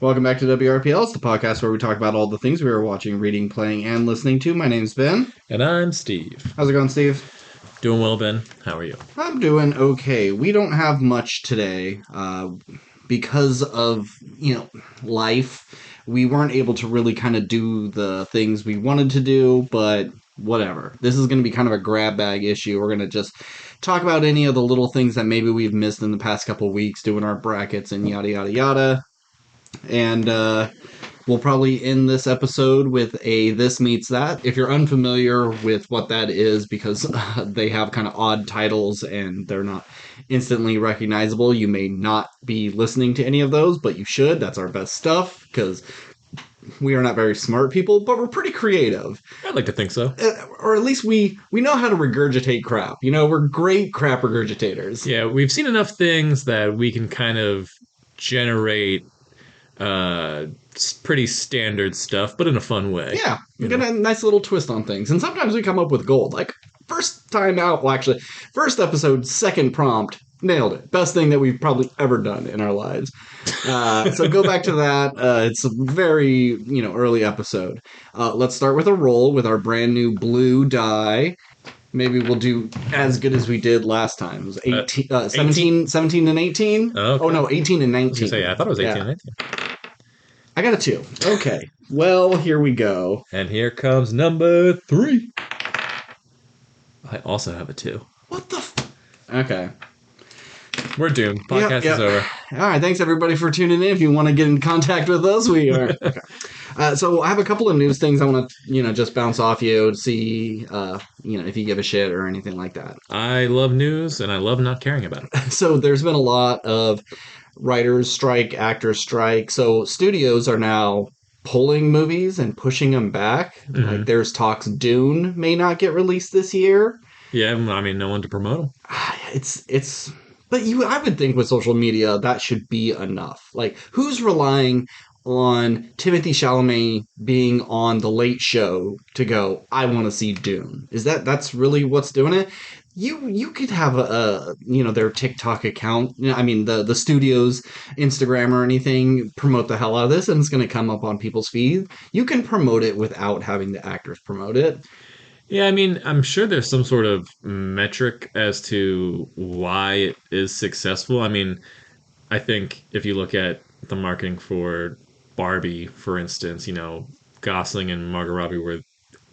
Welcome back to WRPL. It's the podcast where we talk about all the things we are watching, reading, playing, and listening to. My name's Ben. And I'm Steve. How's it going, Steve? Doing well, Ben. How are you? I'm doing okay. We don't have much today because of, life. We weren't able to really kind of do the things we wanted to do, but whatever. This is going to be kind of a grab bag issue. We're going to just talk about any of the little things that maybe we've missed in the past couple of weeks, doing our brackets and yada, yada, yada. And we'll probably end this episode with a This Meets That. If you're unfamiliar with what that is, because they have kind of odd titles and they're not instantly recognizable, you may not be listening to any of those, but you should. That's our best stuff, because we are not very smart people, but we're pretty creative. I'd like to think so. Or at least we know how to regurgitate crap. We're great crap regurgitators. Yeah, we've seen enough things that we can kind of generate pretty standard stuff, but in a fun way. Yeah, get a nice little twist on things. And sometimes we come up with gold. Like, first time out, well, actually, first episode, second prompt, nailed it. Best thing that we've probably ever done in our lives. So go back to that. It's a very, early episode. Let's start with a roll with our brand new blue die. Maybe we'll do as good as we did last time. It was 17 and 18? Okay. Oh, no, 18 and 19. I thought it was 18 and 19. I got a 2. Okay. Well, here we go. And here comes number 3. I also have a 2. What the Okay. We're doomed. Podcast is over. All right. Thanks, everybody, for tuning in. If you want to get in contact with us, we are. Okay. So I have a couple of news things I want to, just bounce off you to see, if you give a shit or anything like that. I love news, and I love not caring about it. So there's been a lot of writers' strike, actors' strike. So studios are now pulling movies and pushing them back. Mm-hmm. Like there's talks Dune may not get released this year. Yeah, I mean, no one to promote them. But I would think with social media, that should be enough. Like, who's relying on Timothée Chalamet being on The Late Show to go, I want to see Dune? That's really what's doing it? You could have their TikTok account. The studio's Instagram or anything, promote the hell out of this, and it's going to come up on people's feed. You can promote it without having the actors promote it. Yeah, I'm sure there's some sort of metric as to why it is successful. I think if you look at the marketing for Barbie, for instance, Gosling and Margot Robbie were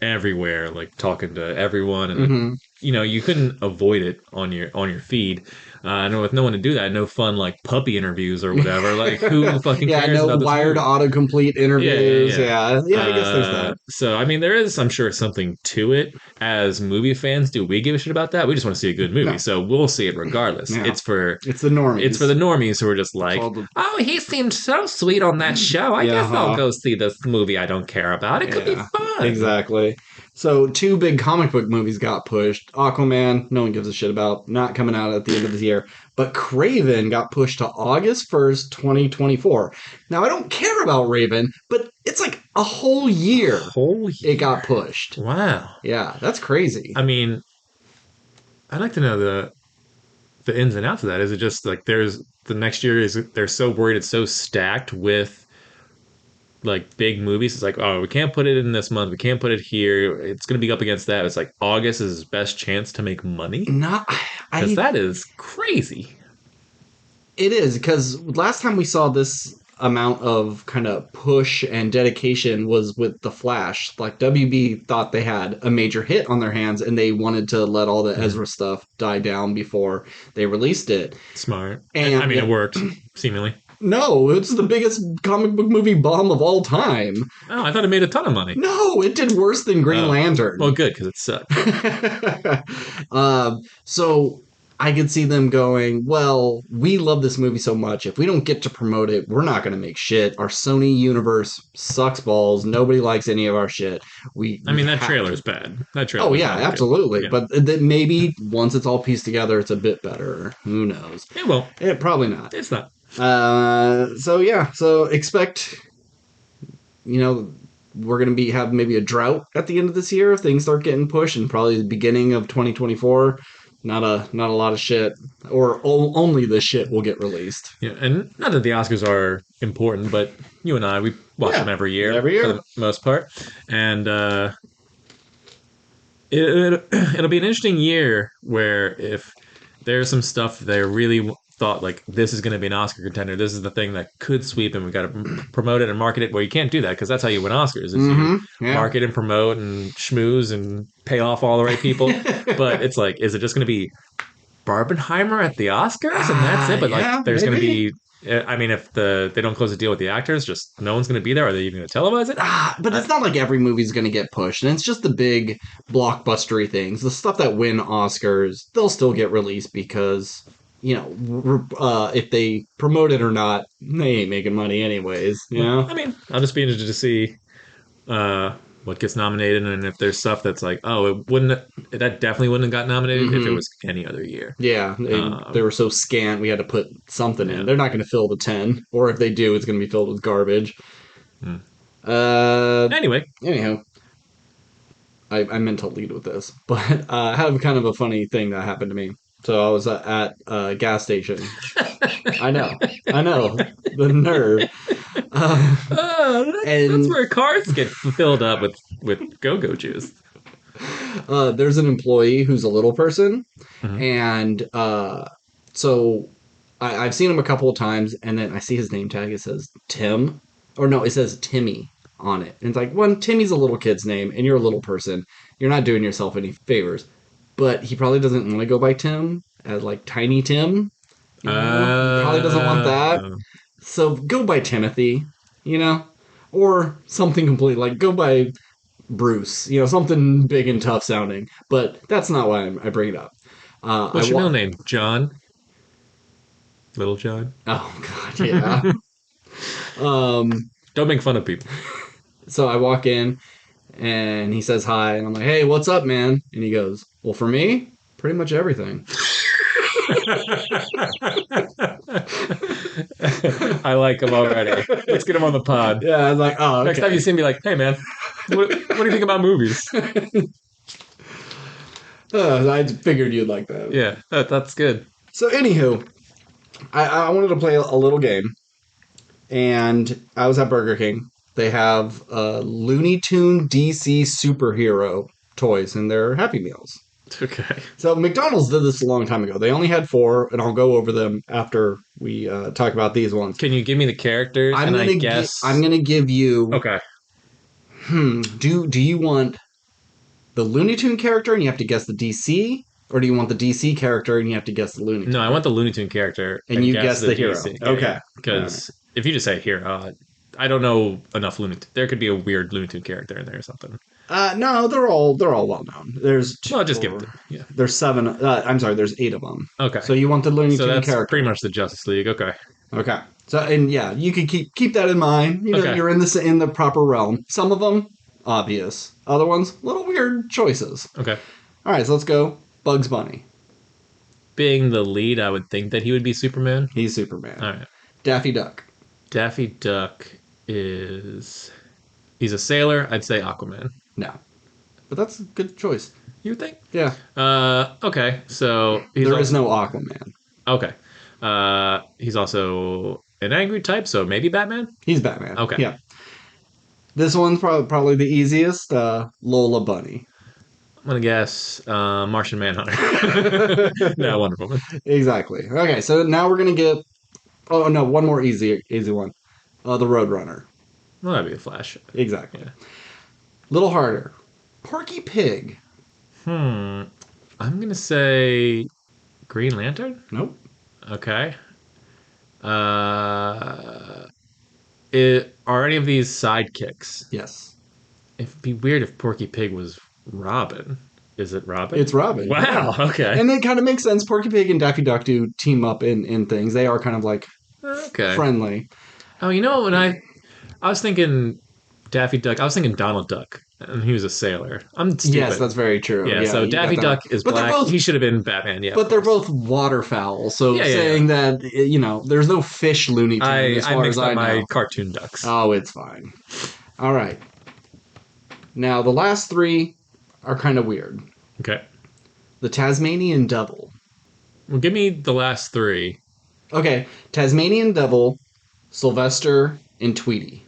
everywhere, like talking to everyone, and Mm-hmm. You couldn't avoid it on your feed. I know with no one to do that, no fun like puppy interviews or whatever. Like who fucking cares? No about this wired movie? Autocomplete interviews. Yeah. I guess there's that. So there is, I'm sure, something to it. As movie fans, do we give a shit about that? We just want to see a good movie, so we'll see it regardless. No. It's the normies. It's for the normies who are just like, oh, he seemed so sweet on that show. I guess I'll go see this movie I don't care about. It could be fun. Exactly. So 2 big comic book movies got pushed. Aquaman, no one gives a shit about, not coming out at the end of the year. But Kraven got pushed to August 1st, 2024. Now, I don't care about Raven, but it's like a whole year. It got pushed. Wow. Yeah, that's crazy. I'd like to know the ins and outs of that. Is it just like there's the next year they're so worried it's so stacked with like big movies? It's like, oh, we can't put it in this month, we can't put it here, it's going to be up against that. It's like August is his best chance to make money. Because that is crazy. It is, because last time we saw this amount of kind of push and dedication was with The Flash. Like WB thought they had a major hit on their hands and they wanted to let all the Ezra stuff die down before they released it. Smart. And it worked, seemingly. No, it's the biggest comic book movie bomb of all time. Oh, I thought it made a ton of money. No, it did worse than Green Lantern. Well, good, because it sucked. So I could see them going, well, we love this movie so much. If we don't get to promote it, we're not going to make shit. Our Sony universe sucks balls. Nobody likes any of our shit. That trailer's bad. That trailer. Oh, yeah, absolutely. Yeah. But maybe once it's all pieced together, it's a bit better. Who knows? It won't. Probably not. It's not. So expect, we're going to have maybe a drought at the end of this year if things start getting pushed, and probably the beginning of 2024. not a lot of shit, or only the shit will get released. Yeah, and not that the Oscars are important, but you and I, we watch them Yeah, every year every for year. the most part, and it'll be an interesting year where if there's some stuff they really thought like this is going to be an Oscar contender, this is the thing that could sweep, and we got to promote it and market it. Well, you can't do that because that's how you win Oscars is you Yeah. market and promote and schmooze and pay off all the right people. But it's like, is it just going to be Barbenheimer at the Oscars and that's it? But like, Yeah, there's going to maybe. be. I mean, if they don't close the deal with the actors, just no one's going to be there. Are they even going to televise it? But it's not like every movie's going to get pushed, and it's just the big blockbustery things, the stuff that win Oscars. They'll still get released because if they promote it or not, they ain't making money anyways. You Well, know. I mean, I'll just be interested to see what gets nominated, and if there's stuff that's like, oh, that definitely wouldn't have got nominated if it Hmm. was any other year. Yeah, they Um, were so scant. We had to put something in. yeah. They're not going to fill the 10, or if they do, it's going to be filled with garbage. Hmm. Uh, Anyway, anyhow, I meant to lead with this, but I have kind of a funny thing that happened to me. So I was at a gas station. I know, the nerve. Uh, that's and where cars get filled up with go-go juice. there's an employee who's a little person, Mhm. and so I've seen him a couple of times, and then I see his name tag. It says Tim, or no, it says Timmy on it. And it's like, one, Timmy's a little kid's name, and you're a little person. You're not doing yourself any favors. But he probably doesn't want to go by Tim as like Tiny Tim. He probably doesn't want that. Uh, So go by Timothy, you know, or something completely like go by Bruce, something big and tough sounding. But that's not why I bring it up. I what's your middle want. name? John? Little John? Oh God, yeah. um, Don't make fun of people. so I walk in and he says hi, and I'm like, "Hey, what's up, man?" And he goes, "Well, for me, pretty much everything." I like him already. Let's get him on the pod. Yeah, I was like, "Oh, Next time okay." you see me, like, hey man, what do you think about movies? I figured you'd like that. Yeah, that's good. So, anywho, I wanted to play a little game, and I was at Burger King. They have Looney Tune DC superhero toys in their Happy Meals. Okay. So McDonald's did this a long time ago. They only had four, and I'll go over them after we talk about these ones. Can you give me the characters? And I I'm guess. gonna give you. Okay. Do you want the Looney Tune character and you have to guess the DC, or do you want the DC character and you have to guess the Looney No, Tune I want the character? Looney Tune character And and you guess guess the the hero. DC. Yeah, Okay. yeah. All right. Because if you just say hero, I don't know enough Looney Tune. There could be a weird Looney Tune character in there or something. No, they're all well known. Well, just give it to me. Yeah. There's seven. I'm sorry. There's eight of them. Okay. So you want the Looney So Tune that's character? pretty much the Justice League. Okay. Okay. So and yeah, you can keep that in mind. Okay. You're in the proper realm. Some of them obvious. Other ones little weird choices. Okay. All right. So let's go. Bugs Bunny. Being the lead, I would think that he would be Superman. He's Superman. All right. Daffy Duck. Daffy Duck is. He's a sailor. I'd say Aquaman. No, but that's a good choice. You would think? Yeah. Okay. So There is no Aquaman. Okay. He's also an angry type, so maybe Batman. He's Batman. Okay. Yeah. This one's probably the easiest. Lola Bunny. I'm gonna guess Martian Manhunter. No, Wonder Woman. Exactly. Okay, so now we're gonna get. Oh no, one more easy one. The Roadrunner. Well, that'd be a Flash. Exactly. Yeah. Little harder. Porky Pig. I'm gonna say Green Lantern. Nope. Okay. Uh, are any of these sidekicks? Yes. It'd be weird if Porky Pig was Robin. Is it Robin? It's Robin. Wow. Yeah. Okay. And it kind of makes sense. Porky Pig and Daffy Duck do team up in things. They are kind of like Okay. friendly. Oh, you know when I was thinking Daffy Duck. I was thinking Donald Duck, and he was a sailor. I'm stupid. Yes, that's very true. Yeah, so you got Daffy that. Duck is But they're black. both- He should have been Batman. Yeah, But they're both waterfowl, so Yeah, saying that there's no fish Looney Tune as I far mixed as up I my know. cartoon ducks. Oh, it's fine. All right. Now the last three are kind of weird. Okay. The Tasmanian Devil. Well, give me the last three. Okay, Tasmanian Devil, Sylvester, and Tweety.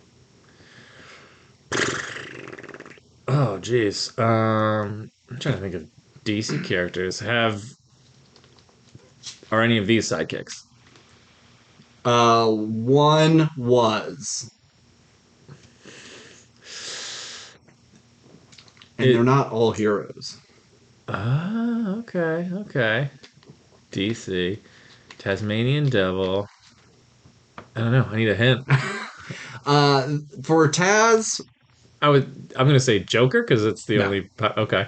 Oh, jeez. I'm trying to think of DC characters. Are any of these sidekicks? One was, and they're It. not all heroes. Okay, okay. DC, Tasmanian Devil. I don't know. I need a hint. For Taz, I'm gonna say Joker because it's the no. only. Okay.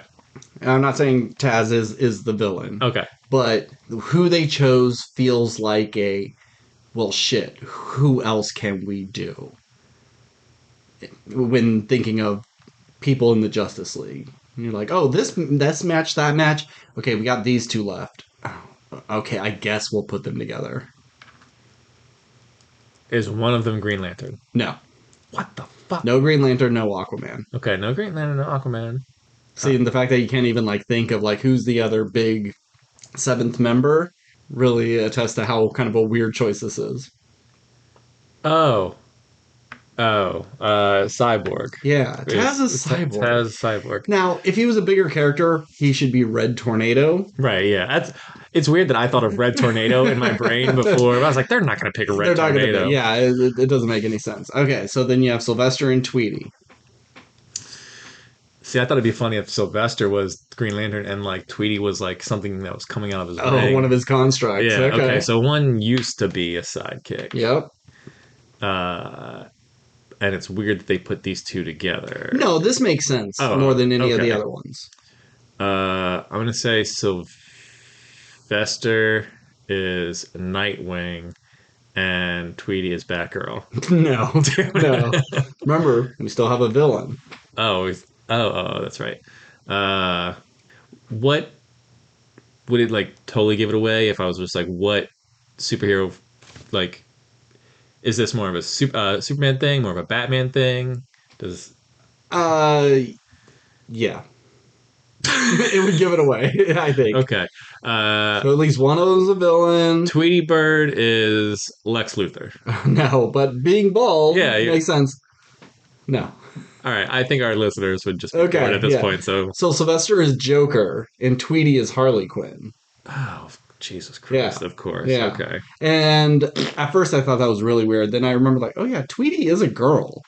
I'm not saying Taz is the villain, Okay. but who they chose feels like a, well, shit. Who else can we do when thinking of people in the Justice League? And you're like, oh, this match, that match. Okay, we got these two left. Oh, okay, I guess we'll put them together. Is one of them Green Lantern? No, What the fuck? no Green Lantern, no Aquaman. Okay, no Green Lantern, no Aquaman. Huh. See, and the fact that you can't even like think of like who's the other big seventh member really attests to how kind of a weird choice this is. Oh, Cyborg. Yeah, Taz is Cyborg. Taz Cyborg. Now, if he was a bigger character, he should be Red Tornado. Right, yeah. It's weird that I thought of Red Tornado in my brain before. But I was like, they're not going to pick a They're Red not going to Tornado. be. Yeah, it doesn't make any sense. Okay, so then you have Sylvester and Tweety. See, I thought it'd be funny if Sylvester was Green Lantern and like Tweety was like something that was coming out of his Oh, one of ring. his constructs. Yeah, okay. Okay. So one used to be a sidekick. Yep. Uh, and it's weird that they put these two together. No, this makes sense more Oh, than any of the okay. other ones. I'm gonna say Sylvester is Nightwing and Tweety is Batgirl. No, no. Remember, we still have a villain. That's right. Uh, what would it like totally give it away if I was just like, what superhero, like, is this more of a Superman thing, more of a Batman thing? Does Uh, yeah. It would give it away, I think. okay? So at least one of them's a villain. Tweety Bird is Lex Luthor. No, but being bald Yeah, yeah. makes sense. No. All right, I think our listeners would just be bored Okay, at this yeah. point. So, So Sylvester is Joker and Tweety is Harley Quinn. oh Jesus Yeah. Christ! Of course. Yeah. Okay. And at first I thought that was really weird. Then I remember like, oh yeah, Tweety is a girl.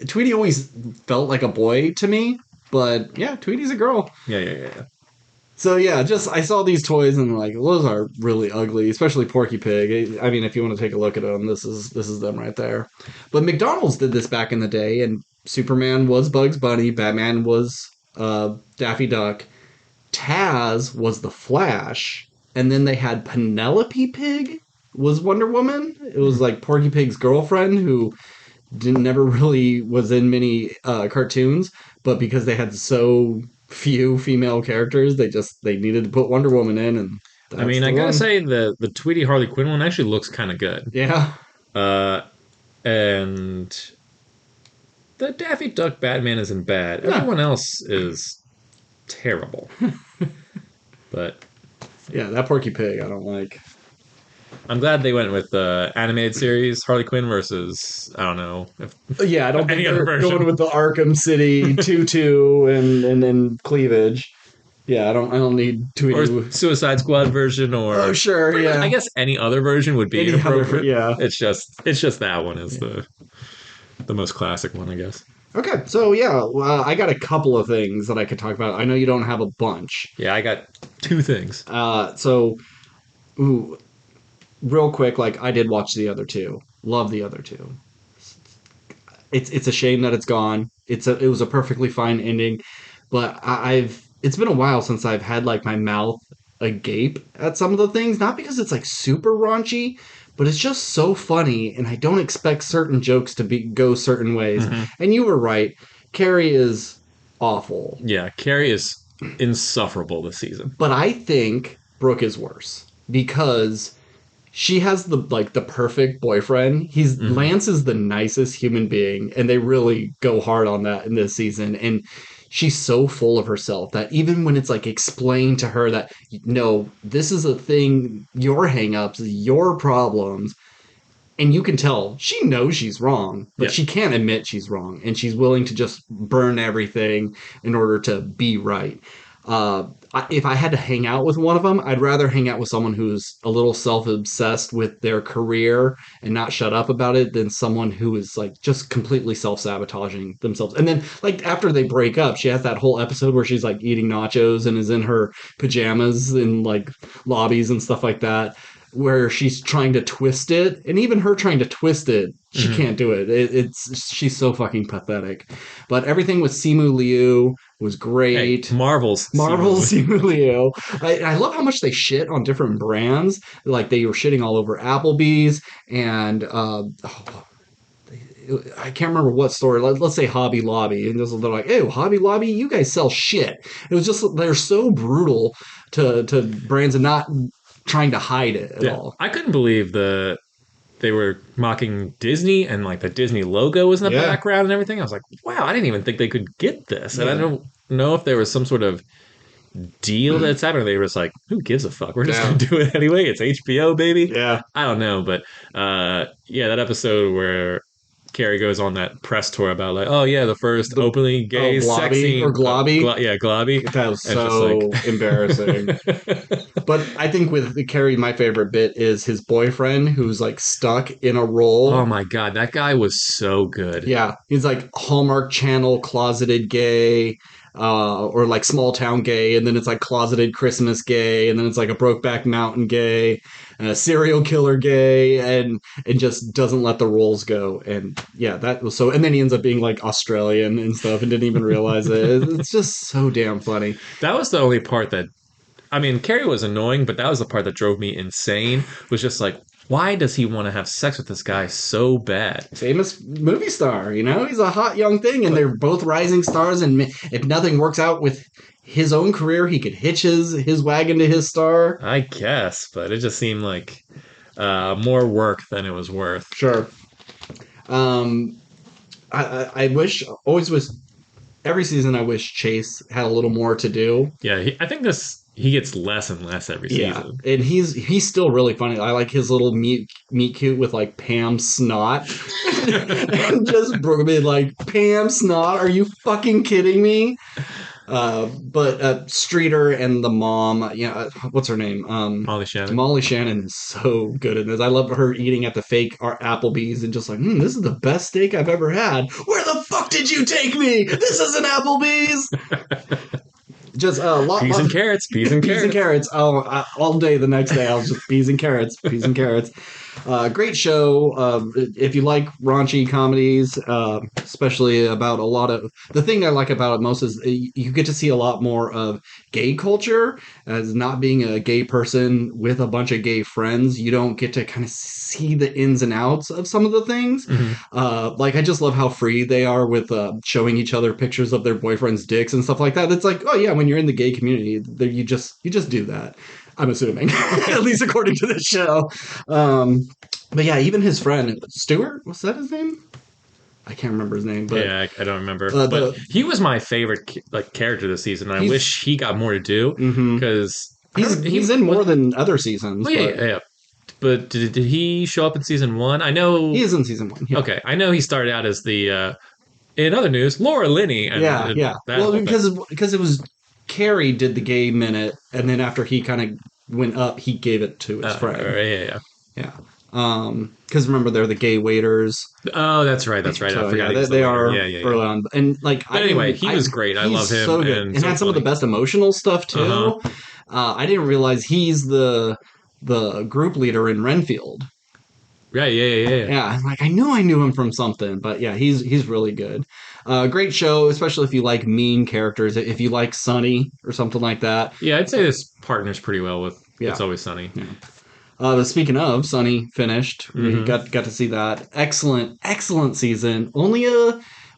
Tweety always felt like a boy to me, but yeah, Tweety's a girl. Yeah. So yeah, just I saw these toys and like those are really ugly, especially Porky Pig. I mean, if you want to take a look at them, this is them right there. But McDonald's did this back in the day, and Superman was Bugs Bunny, Batman was Daffy Duck, Taz was the Flash, and then they had Penelope Pig was Wonder Woman. It was like Porky Pig's girlfriend who didn't never really was in many cartoons, but because they had so few female characters, they needed to put Wonder Woman in, and I that's mean, the I gotta one. say the Tweety Harley Quinn one actually looks kind of good. Yeah, Uh, and the Daffy Duck Batman isn't bad. yeah, Everyone else is terrible. But yeah. That Porky Pig, I don't like. I'm glad they went with the animated series Harley Quinn versus I don't know if Yeah, I don't think any other they're going version. with the Arkham City tutu and cleavage. Yeah, I don't need Or Tweety. Suicide Squad version, Oh or sure, pretty much, yeah. I guess any other version would be Any other, inappropriate. yeah. It's just that one is Yeah. the most classic one, I guess. Okay, so yeah, I got a couple of things that I could talk about. I know you don't have a bunch. Yeah, I got two things. So, ooh, real quick, like I did watch the other two. Love the other two. It's a shame that it's gone. It was a perfectly fine ending, but I've it's been a while since I've had like my mouth agape at some of the things. Not because it's like super raunchy, but it's just so funny, and I don't expect certain jokes to be go certain ways. Hmm. And you were right. Carrie is awful, Yeah, Carrie is insufferable this season. but I think Brooke is worse because she has the perfect boyfriend. He's Hmm. Lance is the nicest human being, and they really go hard on that in this season. And she's so full of herself that even when it's like explained to her that no, this is a thing, your hangups, your problems, and you can tell she knows she's wrong, but Yeah. she can't admit she's wrong, and she's willing to just burn everything in order to be right. If I had to hang out with one of them, I'd rather hang out with someone who's a little self-obsessed with their career and not shut up about it than someone who is like just completely self-sabotaging themselves. And then like after they break up, she has that whole episode where she's like eating nachos and is in her pajamas in like lobbies and stuff like that, where she's trying to twist it, and even her trying to twist it, she Hmm. can't do it. It's she's so fucking pathetic. But everything with Simu Liu was Hey, great. Marvel's Marvel Simu. Simu Liu. I love how much they shit on different brands. Like they were shitting all over Applebee's and I can't remember what store. Let's say Hobby Lobby, and they're like, "Hey, Hobby Lobby, you guys sell shit." It was just they're so brutal to brands and not trying to hide it at Yeah, all. I couldn't believe they were mocking Disney and like the Disney logo was in the Yeah, background and everything. I was like, wow, I didn't even think they could get this. And I yeah, don't know if there was some sort of deal that's happening. They were just like, who gives a fuck? We're just yeah, gonna do it anyway. It's HBO, baby. yeah. I don't know, but yeah, that episode where Carrie goes on that press tour about like, oh yeah, the first The openly gay sex Blobby or scene, Globby, yeah, Globby, that was and it's just like, so embarrassing. But I think with Carrie, my favorite bit is his boyfriend who's like stuck in a oh role. my god, that guy was so good. Yeah, he's like Hallmark Channel closeted gay, or like small town gay, and then it's like closeted Christmas gay, and then it's like a Brokeback Mountain gay, serial killer gay, and just doesn't let the roles go. And yeah, that was so. And then he ends up being like Australian and stuff, and didn't even realize it. It's just so damn funny. That was the only part that I mean, Carrie was annoying, but that was the part that drove me insane. Was just like, why does he want to have sex with this guy so bad? Famous movie star, you know, he's a hot young thing, and But they're both rising stars. And if nothing works out with his own career, he could hitch his wagon to his star. I guess, but it just seemed like more work than it was worth. Sure. Um, I wish always was every season. I wish Chase had a little more to do. Yeah, I think this he gets less and less every Yeah, season. and he's still really funny. I like his little meet cute with like Pam Snot, and just being like, Pam Snot, are you fucking kidding me? But Streeter and the mom, what's her name? Molly Shannon. Molly Shannon is so good in this. I love her eating at the fake Applebee's and just like, this is the best steak I've ever had. Where the fuck did you take me? This isn't Applebee's. Just a lot, Peas and carrots, peas and peas and carrots. carrots. Oh, all day the next day I was just peas and carrots, peas and carrots. Great show. If you like raunchy comedies, especially about a lot of the thing I like about it most is you get to see a lot more of gay culture. As not being a gay person with a bunch of gay friends, you don't get to kind of see the ins and outs of some of the things. Mm-hmm. Like I just love how free they are with showing each other pictures of their boyfriends' dicks and stuff like that. It's like, oh yeah, when you're in the gay community, you just do that. I'm assuming, at least according to this show. But yeah, even his friend Stuart, was that his name? I can't remember his name, but Yeah, I don't remember, but the he was my favorite like character this season. I he's wish he got more to do mhm. because He's in more than other seasons, well, yeah, but yeah, yeah. But did he show up in season one? I know. he is in season one. Yeah, Okay, I know he started out as the. In other news, Laura Linney yeah, and yeah. that Well, whole thing. because it was Carrie did the gay minute, and then after he kind of went up, he gave it to his friend. Yeah, yeah. Yeah. Because remember they're the gay waiters. Oh, that's right. That's right. I So forgot yeah, he was the they waiter. are Yeah, yeah, yeah. early on, and like But I anyway, didn't. he was great. I love He's him so good, and and so had some of the funny. best emotional stuff too. Uh huh. I didn't realize he's the group leader in Renfield. Right. Yeah, yeah, yeah, yeah. Yeah, like I knew him from something, but yeah, he's really good. Great show, especially if you like mean characters. If you like Sunny or something like that. Yeah, I'd say this partners pretty well with Yeah. It's Always Sunny. Yeah. But speaking of, Sunny finished. We Mm-hmm. got to see that. Excellent season. Only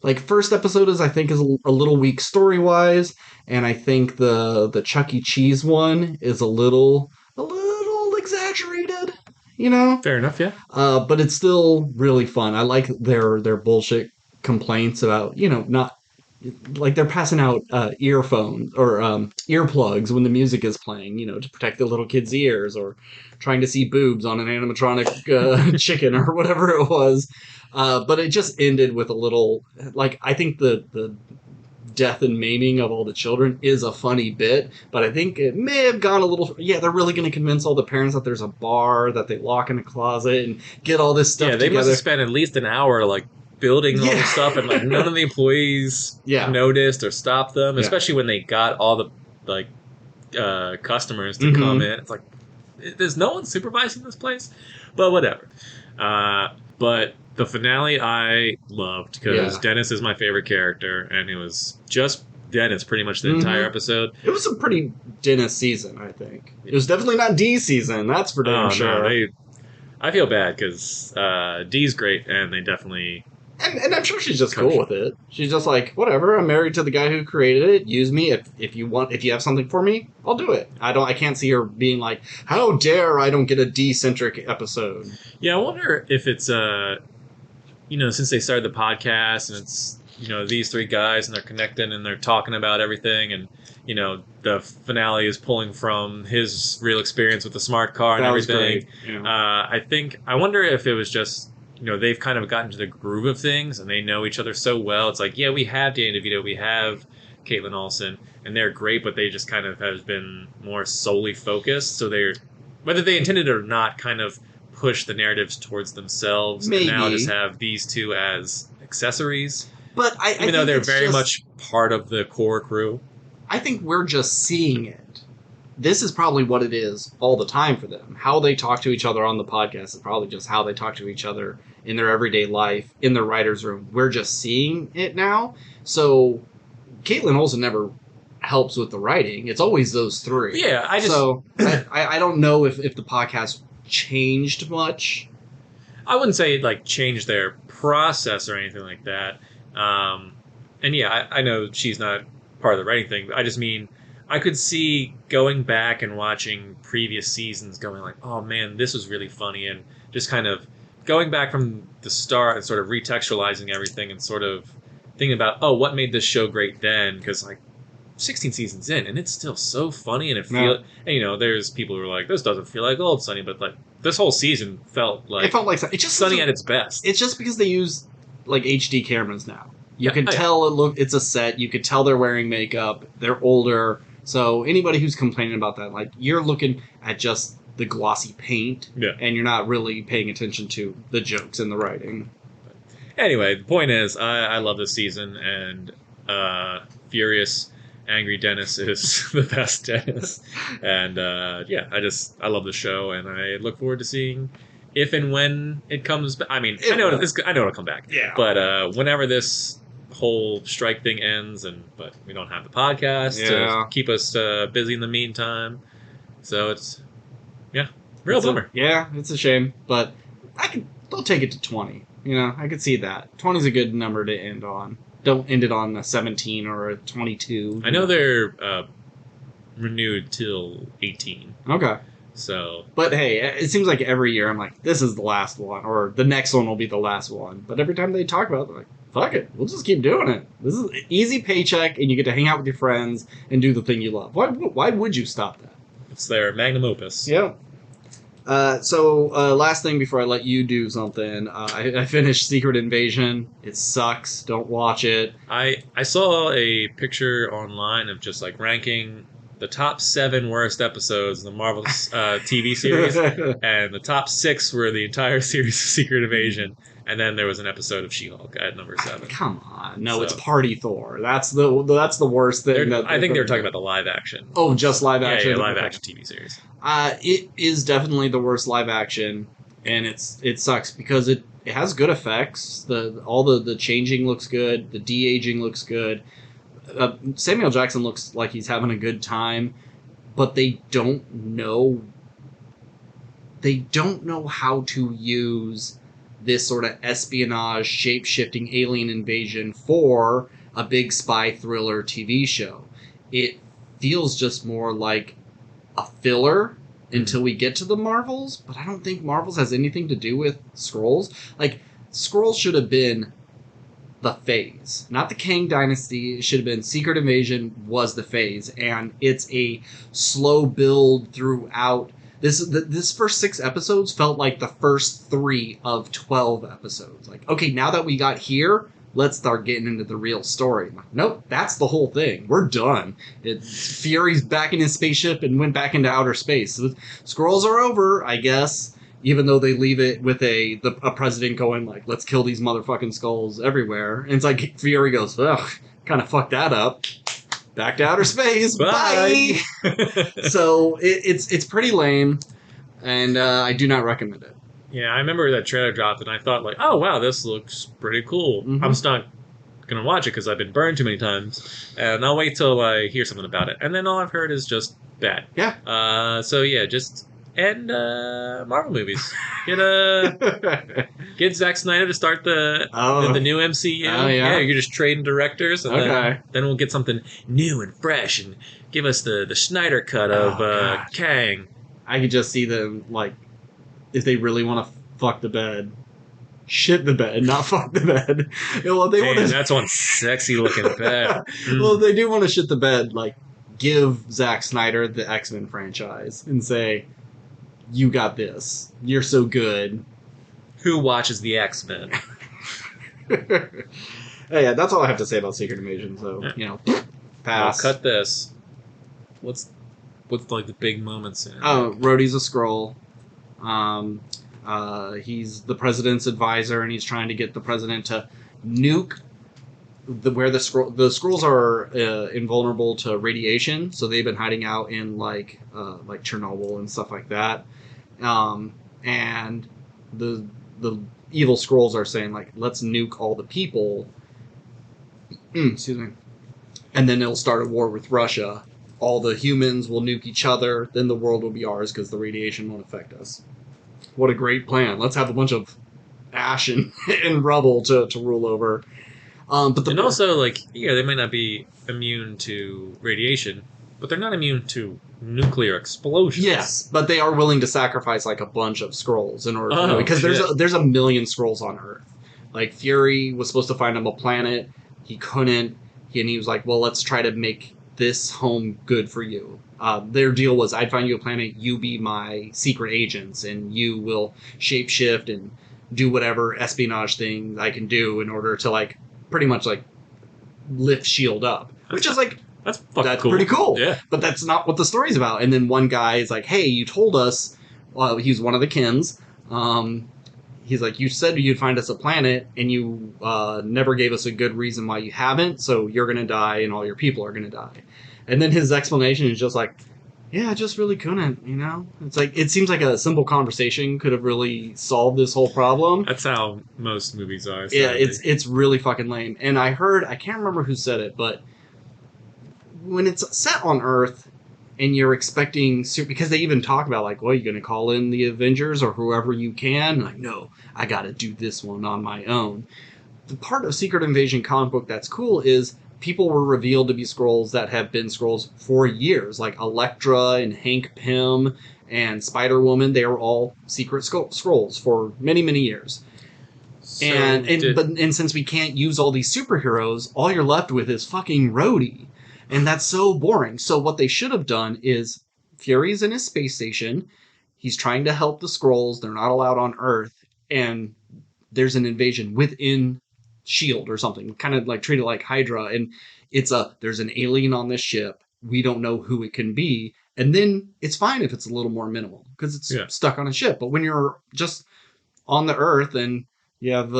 like first episode is I think is a little weak story wise, and I think the Chuck E. Cheese one is a little exaggerated. You know, Fair enough. Yeah. but it's still really fun. I like their bullshit complaints about not like they're passing out earphones or earplugs when the music is playing, to protect the little kids' ears, or trying to see boobs on an animatronic chicken or whatever it was. But it just ended with a little, like, I think the death and maiming of all the children is a funny bit, but I think it may have gone a little. Yeah, they're really going to convince all the parents that there's a bar that they lock in a closet and get all this stuff Yeah, they must together. have spent at least an hour like building all Yeah, this stuff, and like none of the employees yeah, noticed or stopped them, yeah. especially when they got all the like customers to come Mm-hmm. in. It's like there's no one supervising this place, but whatever. But the finale I loved because Yeah. Dennis is my favorite character, and it was just Dennis pretty much the entire Mm-hmm. episode. It was a pretty Dennis season, I think. It was definitely not D season, that's for damn Oh no, sure. I feel bad because D's great, and they definitely And I'm sure she's just cut cool short. with it. She's just like, whatever. I'm married to the guy who created it. Use me if you have something for me, I'll do it. I can't see her being like, how dare I don't get a D-centric episode. Yeah, I wonder if it's since they started the podcast and it's these three guys and they're connected and they're talking about everything and the finale is pulling from his real experience with the smart car and That was everything. great. Yeah. I wonder if it was just they've kind of gotten to the groove of things and they know each other so well. It's like, yeah, we have Danny DeVito, we have Caitlin Olsen, and they're great, but they just kind of have been more solely focused. So they're, whether they intended it or not, kind of push the narratives towards themselves and now just Maybe. have these two as accessories, But I even though think they're it's very just, much part of the core crew. I think we're just seeing it. This is probably what it is all the time for them. How they talk to each other on the podcast is probably just how they talk to each other in their everyday life, in their writer's room. We're just seeing it now. So Caitlin Olsen never helps with the writing. It's always those three. Yeah, I don't know if the podcast changed much. I wouldn't say it like changed their process or anything like that. And yeah, I know she's not part of the writing thing, but I just mean I could see going back and watching previous seasons going like, oh man, this was really funny, and just kind of going back from the start and sort of retextualizing everything and sort of thinking about, oh, what made this show great then? Because like 16 seasons in and it's still so funny and No. there's people who are like, this doesn't feel like old Sunny, but like this whole season felt like It felt like it just Sunny at its best. It's just because they use like HD cameras now. You Yeah. can Oh, yeah. tell it's a set. You could tell they're wearing makeup. They're older. So anybody who's complaining about that, like, you're looking at just the glossy paint, Yeah. and you're not really paying attention to the jokes and the writing. Anyway, the point is, I love this season, and Furious, Angry Dennis is the best Dennis. And yeah, I love the show, and I look forward to seeing if and when it comes back. I mean, I know it'll come back. Yeah. But whenever this whole strike thing ends, but we don't have the podcast Yeah. to keep us busy in the meantime. So it's, yeah, real It's bummer. it's a shame, but they'll take it to 20. I could see that. 20 is a good number to end on. Don't end it on a 17 or a 22. I know they're renewed till 18. Okay. So, But hey, it seems like every year I'm like, this is the last one, or the next one will be the last one. But every time they talk about it, they're like, fuck it, we'll just keep doing it. This is an easy paycheck, and you get to hang out with your friends and do the thing you love. Why would you stop that? it's their magnum opus. Yeah. So last thing before I let you do something, I finished Secret Invasion. It sucks. Don't watch it. I saw a picture online of just like ranking the top 7 worst episodes of the Marvel TV series, and the top 6 were the entire series of Secret Invasion, and then there was an episode of She-Hulk at number 7. Come on, no, So- it's Party Thor. That's the worst thing. I think they were talking about the live action. Oh, just live action. Yeah, live Okay. action TV series. It is definitely the worst live action, and it sucks because it has good effects. All the changing looks good. The de-aging looks good. Samuel Jackson looks like he's having a good time, but they don't know how to use this sort of espionage, shape-shifting alien invasion for a big spy thriller TV show. It feels just more like a filler until we get to the Marvels, but I don't think Marvels has anything to do with Skrulls. Like, Skrulls should have been the phase, not the Kang Dynasty. It should have been Secret Invasion was the phase, and it's a slow build throughout. This first 6 episodes felt like the first 3 of 12 episodes. Like, okay, now that we got here, let's start getting into the real story. I'm like, nope, that's the whole thing. We're done. Fury's back in his spaceship and went back into outer space. So Skrulls are over, I guess. Even though they leave it with a president going like, "Let's kill these motherfucking skulls everywhere," and it's like Fury goes, "Ugh, kind of fucked that up." Back to outer space. Bye. So it's pretty lame, and I do not recommend it. Yeah, I remember that trailer dropped, and I thought like, "Oh wow, this looks pretty cool." Mm-hmm. I'm just not gonna watch it because I've been burned too many times, and I'll wait till I hear something about it. And then all I've heard is just bad. Yeah. So yeah, just end Marvel movies. Get Zack Snyder to start the new MCU. Oh, yeah? You're just trading directors, and then we'll get something new and fresh, and give us the Snyder cut of Kang. I could just see them like, if they really want to fuck the bed, shit the bed, not fuck the bed. Well, they want to. That's one sexy looking bed. Well, they do want to shit the bed. Like, give Zack Snyder the X-Men franchise and say, "You got this. You're so good." Who watches the X-Men? Yeah, that's all I have to say about Secret Invasion. So pass. I'll cut this. What's like the big moments in it? Oh, Rhodey's a Skrull. He's the president's advisor, and he's trying to get the president to nuke where the Skrulls are invulnerable to radiation, so they've been hiding out in like Chernobyl and stuff like that. And the evil Skrulls are saying like, let's nuke all the people. Excuse me. And then it'll start a war with Russia. All the humans will nuke each other. Then the world will be ours because the radiation won't affect us. What a great plan. Let's have a bunch of ash and rubble to rule over. But also, like, they might not be immune to radiation, but they're not immune to nuclear explosions. Yes, but they are willing to sacrifice like a bunch of Skrulls in order to because there's a million Skrulls on Earth. Like, Fury was supposed to find him a planet. He couldn't. And he was like, well, let's try to make this home good for you. Their deal was, I'd find you a planet, you be my secret agents, and you will shapeshift and do whatever espionage thing I can do in order to, like, pretty much, like, lift S.H.I.E.L.D. up. Which is, like, that's cool. Pretty cool. Yeah. But that's not what the story's about. And then one guy is like, hey, you told us, he's one of the Kins, he's like, you said you'd find us a planet, and you never gave us a good reason why you haven't, so you're going to die, and all your people are going to die. And then his explanation is just like, yeah, I just really couldn't, It's like, it seems like a simple conversation could have really solved this whole problem. That's how most movies are. Yeah, it's really fucking lame. And I can't remember who said it, but when it's set on Earth, and you're expecting, because they even talk about like, well, you're going to call in the Avengers or whoever you can. Like, no, I got to do this one on my own. The part of Secret Invasion comic book that's cool is people were revealed to be Skrulls that have been Skrulls for years, like Elektra and Hank Pym and Spider-Woman. They were all secret Skrulls for many, many years. So and since we can't use all these superheroes, all you're left with is fucking Rhodey. And that's so boring. So what they should have done is, Fury's in his space station. He's trying to help the Skrulls. They're not allowed on Earth. And there's an invasion within S.H.I.E.L.D. or something. Kind of like treated like Hydra. And there's an alien on this ship. We don't know who it can be. And then it's fine if it's a little more minimal. Because it's stuck on a ship. But when you're just on the Earth and you have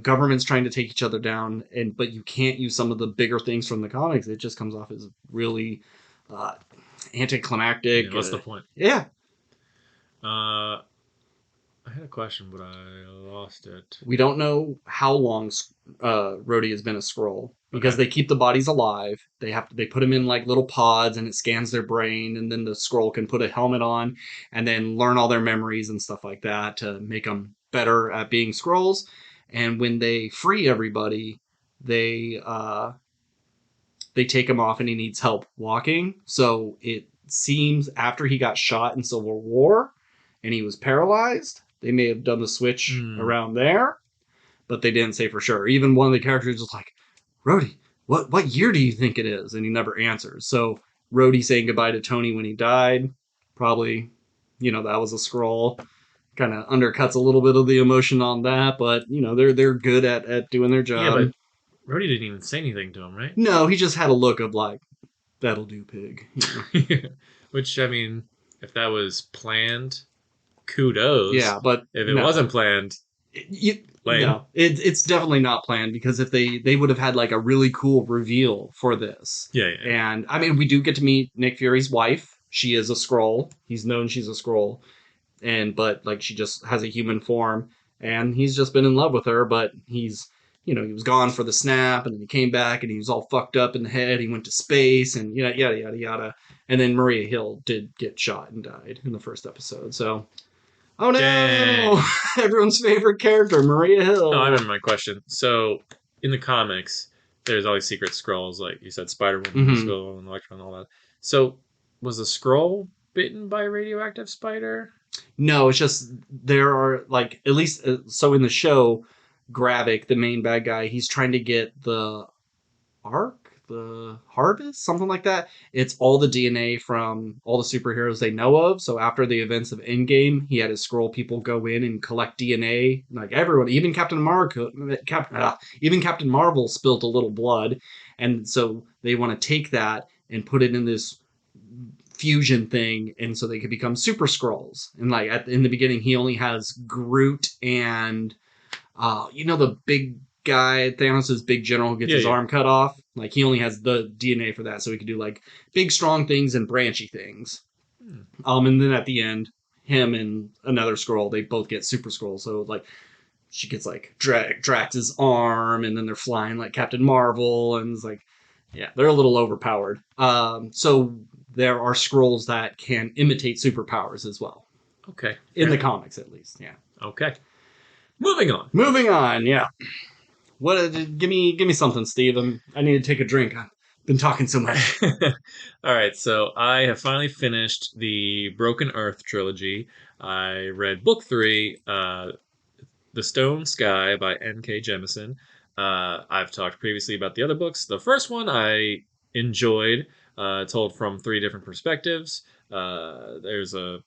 governments trying to take each other down, but you can't use some of the bigger things from the comics. It just comes off as really anticlimactic. Yeah, what's the point? Yeah. I had a question, but I lost it. We don't know how long Rhodey has been a Skrull because they keep the bodies alive. They put them in like little pods, and it scans their brain, and then the Skrull can put a helmet on and then learn all their memories and stuff like that to make them better at being Skrulls. And when they free everybody, they take him off, and he needs help walking. So it seems after he got shot in Civil War and he was paralyzed, they may have done the switch around there. but they didn't say for sure. Even one of the characters was like, Rhodey, what year do you think it is? And he never answers. So Rhodey saying goodbye to Tony when he died, probably, that was a scroll. Kind of undercuts a little bit of the emotion on that, but they're good at doing their Yeah, job. but Rhodey didn't even say anything to him, right? No, he just had a look of like, that'll do, pig. Which, I mean, if that was planned, kudos. Yeah, but If it no, wasn't planned, lame. no, it's definitely not planned because if they would have had like a really cool reveal for this, Yeah, yeah. and I mean we do get to meet Nick Fury's wife. She is a scroll. He's known she's a scroll, and but like she just has a human form, and he's just been in love with her. But he was gone for the snap, and then he came back, and he was all fucked up in the head. He went to space, and yada yada yada yada. And then Maria Hill did get shot and died in the first episode. So oh no! Dang. Everyone's favorite character, Maria Oh, I Hill. remember my question. So, in the comics, there's all these secret scrolls, like you said, Spider Woman, the Hmm. Skull, and Electro, and all that. So, was the scroll bitten by a radioactive spider? No, it's just there are like at least so in the show, Gravik, the main bad guy, he's trying to get the Ark, the Harvest, something like that. It's all the DNA from all the superheroes they know of. So after the events of Endgame, he had his scroll people go in and collect DNA. Like everyone, even even Captain Marvel spilt a little blood, and so they want to take that and put it in this fusion thing, and so they could become super scrolls. And like in the beginning, he only has Groot and the big guy, Thanos' big general who gets Yeah, his yeah. arm cut off. Like he only has the DNA for that, so he can do like big strong things and branchy things. Hmm. And then at the end, him and another scroll, they both get super scrolls. So like she gets like Drax's arm, and then they're flying like Captain Marvel, and it's like, yeah, they're a little overpowered. So there are scrolls that can imitate superpowers as well Okay, in fair the enough. comics, at least. Yeah. Okay, moving on. Moving on. Yeah. What? Give me something, Steve. I need to take a drink. I've been talking so much. All right, so I have finally finished the Broken Earth trilogy. I read book three, The Stone Sky by N.K. Jemisin. I've talked previously about the other books. The first one I enjoyed, told from three different perspectives. There's a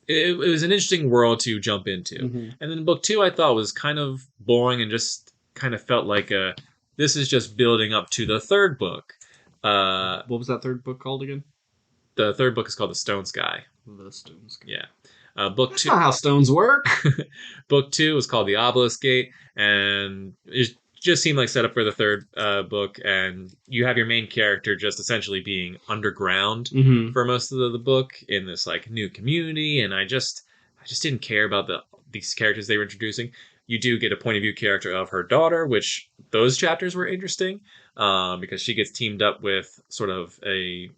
it was an interesting world to jump into. Hmm. And then book two I thought was kind of boring and just kind of felt like this is just building up to the third book. Uh, What was that third book called again? the third book is called The Stone Sky. The Stones. Yeah. Book That's two. not how stones work. Book two was called The Obelisk Gate, and it just seemed like set up for the third book. And you have your main character just essentially being underground Hmm. for most of the book in this like new community, and I just didn't care about these characters they were introducing. You do get a point of view character of her daughter, which those chapters were interesting because she gets teamed up with sort of a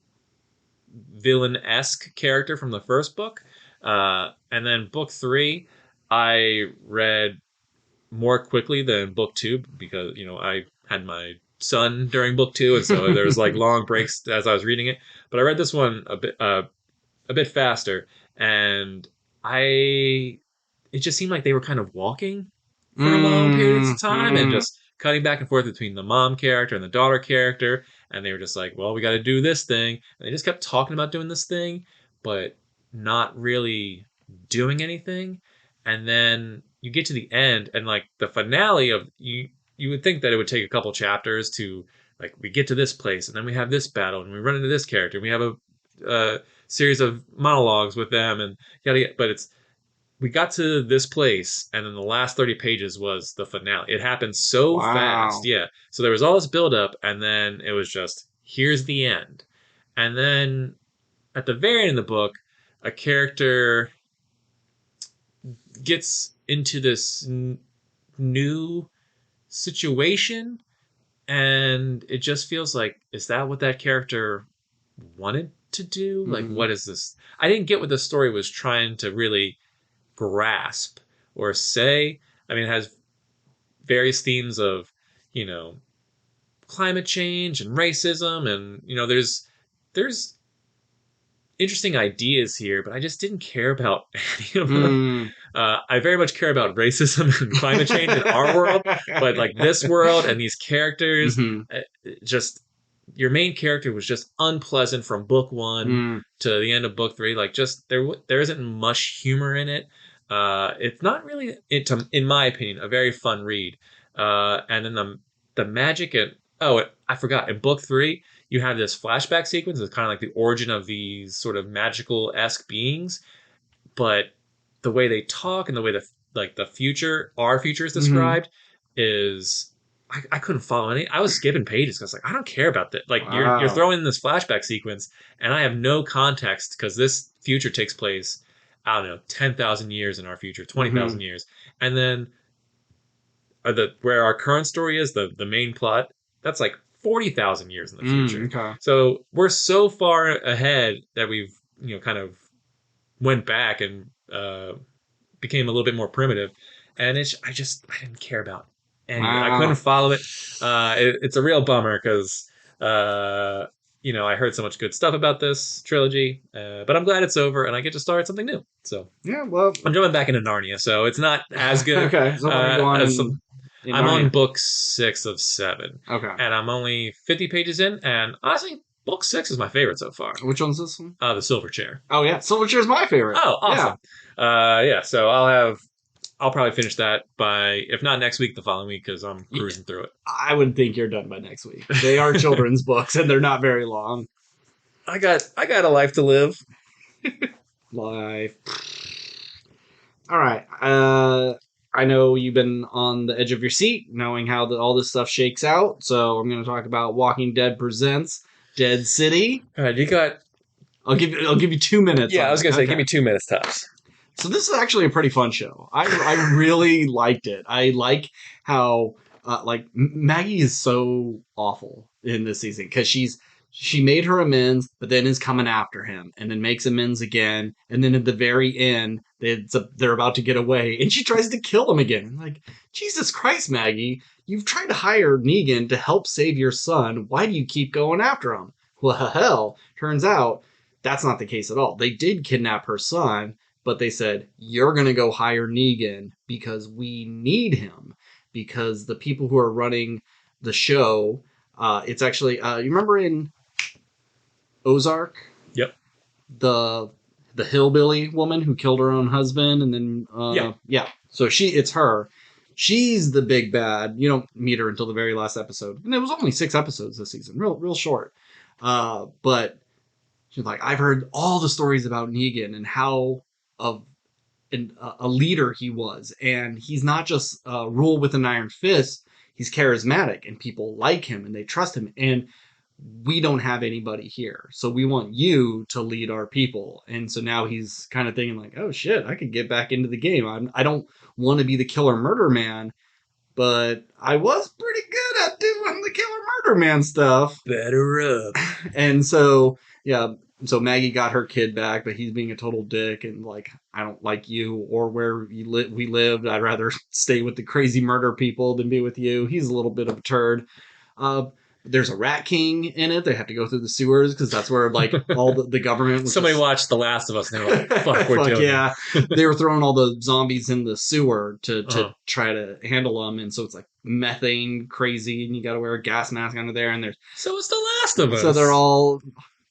villain-esque character from the first book. And then book three, I read more quickly than book two because I had my son during book two, and so there was like long breaks as I was reading it. But I read this one a bit faster, and I it just seemed like they were kind of walking for long periods of time and Hmm. just cutting back and forth between the mom character and the daughter character. And they were just like, well, we got to do this thing. And they just kept talking about doing this thing, but not really doing anything. And then you get to the end, and like the finale of you would think that it would take a couple chapters to like we get to this place, and then we have this battle, and we run into this character, and we have a series of monologues with them, and yada yada. But we got to this place, and then the last 30 pages was the finale. It happened so fast. Wow. Yeah. So there was all this build up, and then it was just here's the end. And then at the very end of the book, a character gets into this new situation, and it just feels like, is that what that character wanted to do? Like, Hmm. what is this? I didn't get what the story was trying to really grasp or say. I mean, it has various themes of, you know, climate change and racism, and there's interesting ideas here, but I just didn't care about any of them. Mm. I very much care about racism and climate change in our world, but like this world and these characters, Hmm. just your main character was just unpleasant from book one Mm. to the end of book three. Like, just there isn't much humor in it. It's not really, in my opinion, a very fun read. And then the magic and I forgot, in book three you have this flashback sequence. It's kind of like the origin of these sort of magical esque beings, but the way they talk and the way our future is Hmm. described is, I couldn't follow any. I was skipping pages because like I don't care about that. Like you're Wow. throwing in this flashback sequence, and I have no context because this future takes place, I don't know, 10,000 years in our future, 20,000 Hmm. years, and then the where our current story is the main plot. That's like 40,000 years in the Mm. future. Okay. So we're so far ahead that we've kind of went back and became a little bit more primitive, and I didn't care about any of it. I couldn't Wow. follow it. It's a real bummer because I heard so much good stuff about this trilogy, but I'm glad it's over and I get to start something new. So Yeah. Well. I'm jumping back into Narnia, so it's not as good Okay. So where are you on as some. in I'm on Narnia? book 6 of 7, Okay. and I'm only 50 pages in, and honestly, book 6 is my favorite so far. Which one's this one? The Silver Chair. Oh yeah, Silverchair's my favorite. Oh, Yeah. awesome. Yeah, so I'll probably finish that by, if not next week, the following week, because I'm Yeah, cruising through I would think you're done by next week. They are it. children's books and they're not very long. I got a life to live. Life. All right. I know you've been on the edge of your seat, knowing how all this stuff shakes out. So I'm going to talk about Walking Dead presents Dead City. All right, you got. I'll give you 2 minutes Yeah, I on was it. gonna say, give Okay. me 2 minutes tops. So this is actually a pretty fun show. I really liked it. I like how like Maggie is so awful in this season because she made her amends, but then is coming after him, and then makes amends again, and then at the very end they're about to get away, and she tries to kill him again. Like, Jesus Christ, Maggie, you've tried to hire Negan to help save your son. Why do you keep going after him? Well, hell, turns out that's not the case at all. They did kidnap her son, but they said, you're going to go hire Negan because we need him. Because the people who are running the show, it's actually, you remember in Ozark, Yep. the hillbilly woman who killed her own husband, and then, Yeah. yeah. So it's her. She's the big bad. You don't meet her until the very last episode. And it was only 6 episodes this season. Real short. But she's like, I've heard all the stories about Negan and how of a leader he was, and he's not just rule with an iron fist. He's charismatic, and people like him and they trust him. And we don't have anybody here, so we want you to lead our people. And so now he's kind of thinking like, oh shit, I could get back into the game. I don't want to be the killer murder man, but I was pretty good at doing the killer murder man stuff. Better up. And so, yeah, so Maggie got her kid back, but he's being a total dick and like, I don't like you or where we lived. I'd rather stay with the crazy murder people than be with you. He's a little bit of a turd. Uh, there's a rat king in it. They have to go through the sewers because that's where like all the government was Somebody just watched The Last of Us and they were like, "Fuck, we're fuck doing yeah. They were throwing all the zombies in the sewer to Uh-huh. try to handle them, and so it's like methane crazy, and you got to wear a gas mask under there, and there's So it's The Last of so they're Us." all,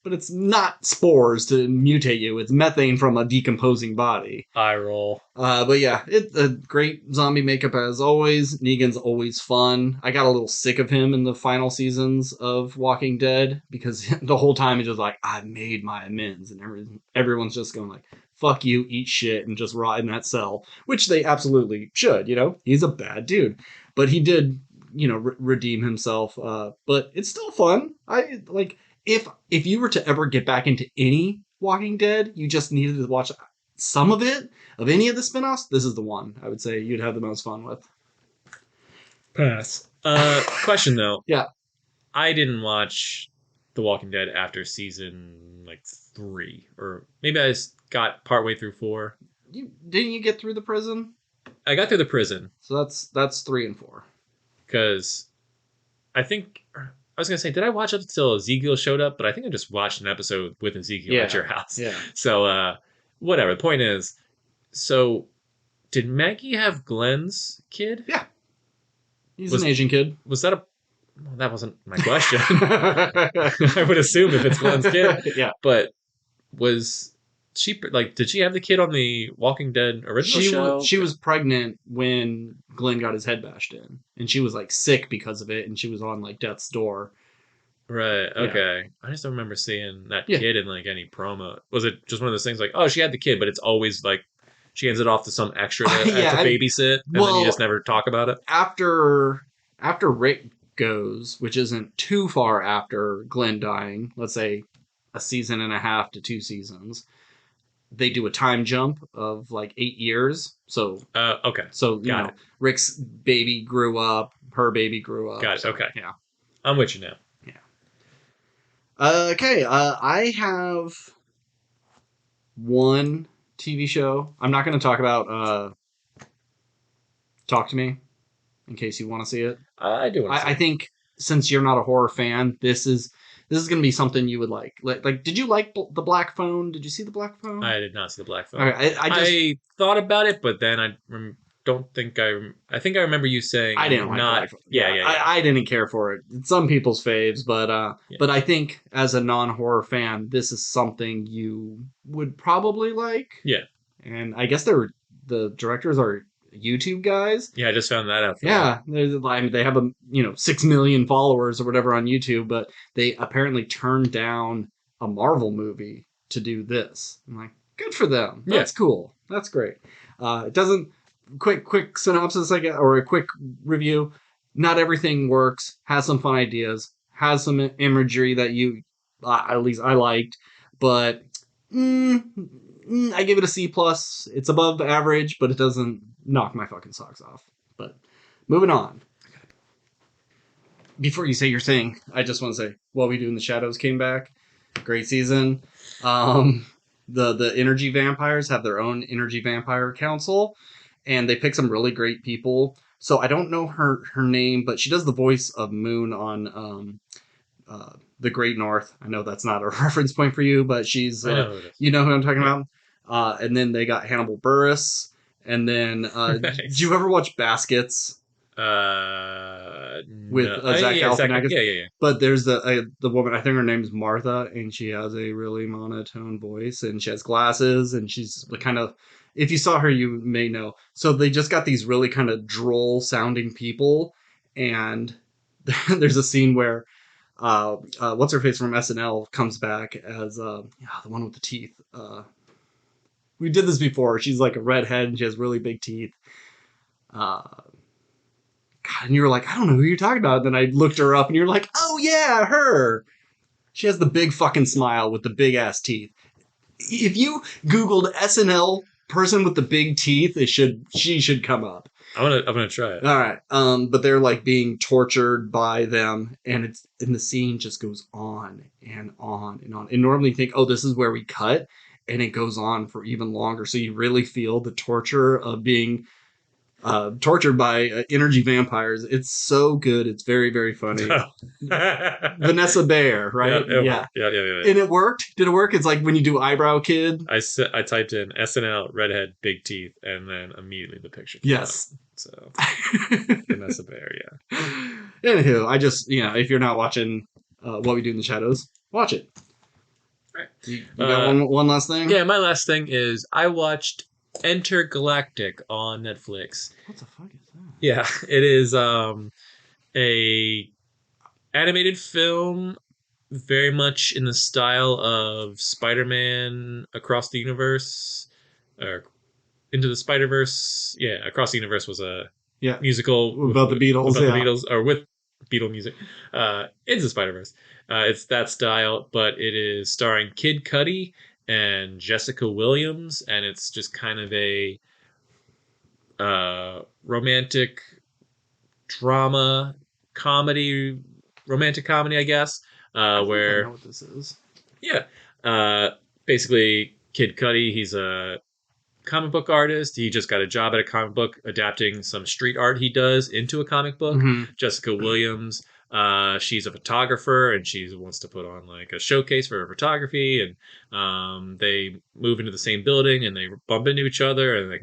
but it's not spores to mutate you. It's methane from a decomposing body. Eye roll. But yeah, it's a great zombie makeup as always. Negan's always fun. I got a little sick of him in the final seasons of Walking Dead because the whole time it's just like, I made my amends, and everyone's just going like, fuck you, eat shit, and just rot in that cell, which they absolutely should. He's a bad dude, but he did, redeem himself. But it's still fun. I like, if you were to ever get back into any Walking Dead, you just needed to watch some of it, of any of the spin-offs, this is the one I would say you'd have the most fun with. Pass. Question though. Yeah. I didn't watch The Walking Dead after season like 3, or maybe I just got partway through 4. Didn't you get through the prison? I got through the prison So that's 3 and 4. because I think was gonna say, did I watch up until Ezekiel showed up? But I think I just watched an episode with Ezekiel at Yeah, your house. yeah, So whatever. The point is, so did Maggie have Glenn's kid? yeah. He's an Was Asian kid. was that a well, that wasn't my question. I would assume if it's Glenn's kid, Yeah. but was she like? Did she have the kid on the Walking Dead original show? She was pregnant when Glenn got his head bashed in, and she was like sick because of it, and she was on like death's door. Right. Yeah, Okay. I just don't remember seeing that yeah, kid in like any promo. Was it just one of those things like, oh, she had the kid, but it's always like she hands it off to some extra to yeah. babysit, and then you just Well, never talk about it? after Rick goes, which isn't too far after Glenn dying, let's say a season and a half to 2 seasons, they do a time jump of like 8 years. Okay. So Got it. Rick's baby grew up, her baby grew up. Got it. So Okay. yeah, I'm with you now. yeah. Okay, I have one TV show. I'm not going to talk about Talk to Me in case you want to see it. I do want to see I it. think since you're not a horror fan, this is going to be something you would like. Like, did you like the Black Phone? Did you see the Black Phone? I did not see the Black Phone. Okay, I just I thought about it, but then don't think I think I remember you saying I didn't like not. Black Phone. Yeah, Yeah, yeah, yeah. I didn't care for it. It's some people's faves, Yeah. but I think as a non-horror fan, this is something you would probably like. Yeah. And I guess the directors are YouTube guys. Yeah, I just found that out today. Yeah, I mean, they have 6 million followers or whatever on YouTube, but they apparently turned down a Marvel movie to do this. I'm like, good for them. Yeah. That's cool. That's great. It doesn't quick synopsis, I guess, or a quick review. Not everything works. Has some fun ideas. Has some imagery that at least I liked, but I give it a C plus. It's above average, but it doesn't knock my fucking socks off. But moving on. Before you say your thing, I just want to say, What We Do in the Shadows came back. Great season. The energy vampires have their own energy vampire council, and they pick some really great people. So I don't know her name, but she does the voice of Moon on The Great North. I know that's not a reference point for you, but she's I know who it is. you know who I'm talking Yeah. about. And then they got Hannibal Buress, and then did Nice. you ever watch Baskets with No. Zach Yeah, Galifianakis? yeah, yeah, yeah. But there's the woman. I think her name's Martha, and she has a really monotone voice, and she has glasses, and she's the kind of. If you saw her, you may know. So they just got these really kind of droll sounding people, and there's a scene where what's her face from SNL comes back as the one with the teeth. We did this before. She's like a redhead and she has really big teeth. Uh, God, and you were like, I don't know who you're talking about. And then I looked her up and you're like, oh yeah, her. She has the big fucking smile with the big ass teeth. If you Googled SNL person with the big teeth, she should come up. I'm gonna try it. All right. But they're like being tortured by them, and the scene just goes on and on and on. And normally you think, oh, this is where we cut, and it goes on for even longer. So you really feel the torture of being tortured by energy vampires. It's so good. It's very, very funny. Vanessa Bayer, right? Yeah, Yeah. yeah. And it worked. Did it work? It's like when you do eyebrow kid. I typed in SNL redhead big teeth and then immediately the picture came Yes. up. So Vanessa Bayer, yeah. Anywho, I just if you're not watching What We Do in the Shadows, watch it. Right. You got one last thing? Yeah, my last thing is I watched Entergalactic on Netflix. What the fuck is that? Yeah, it is a animated film very much in the style of Spider-Man Across the Universe or Into the Spider-Verse. Yeah, Across the Universe was a musical about the Beatles, about the Beatles or with Beatle music. Into the Spider-Verse. It's that style, but it is starring Kid Cudi and Jessica Williams, and it's just kind of a romantic drama romantic comedy, I guess. I Where know what this is. yeah, basically Kid Cudi, he's a comic book artist. He just got a job at a comic book adapting some street art he does into a comic book. Mm-hmm. Jessica Williams she's a photographer and she wants to put on like a showcase for her photography, and they move into the same building and they bump into each other and they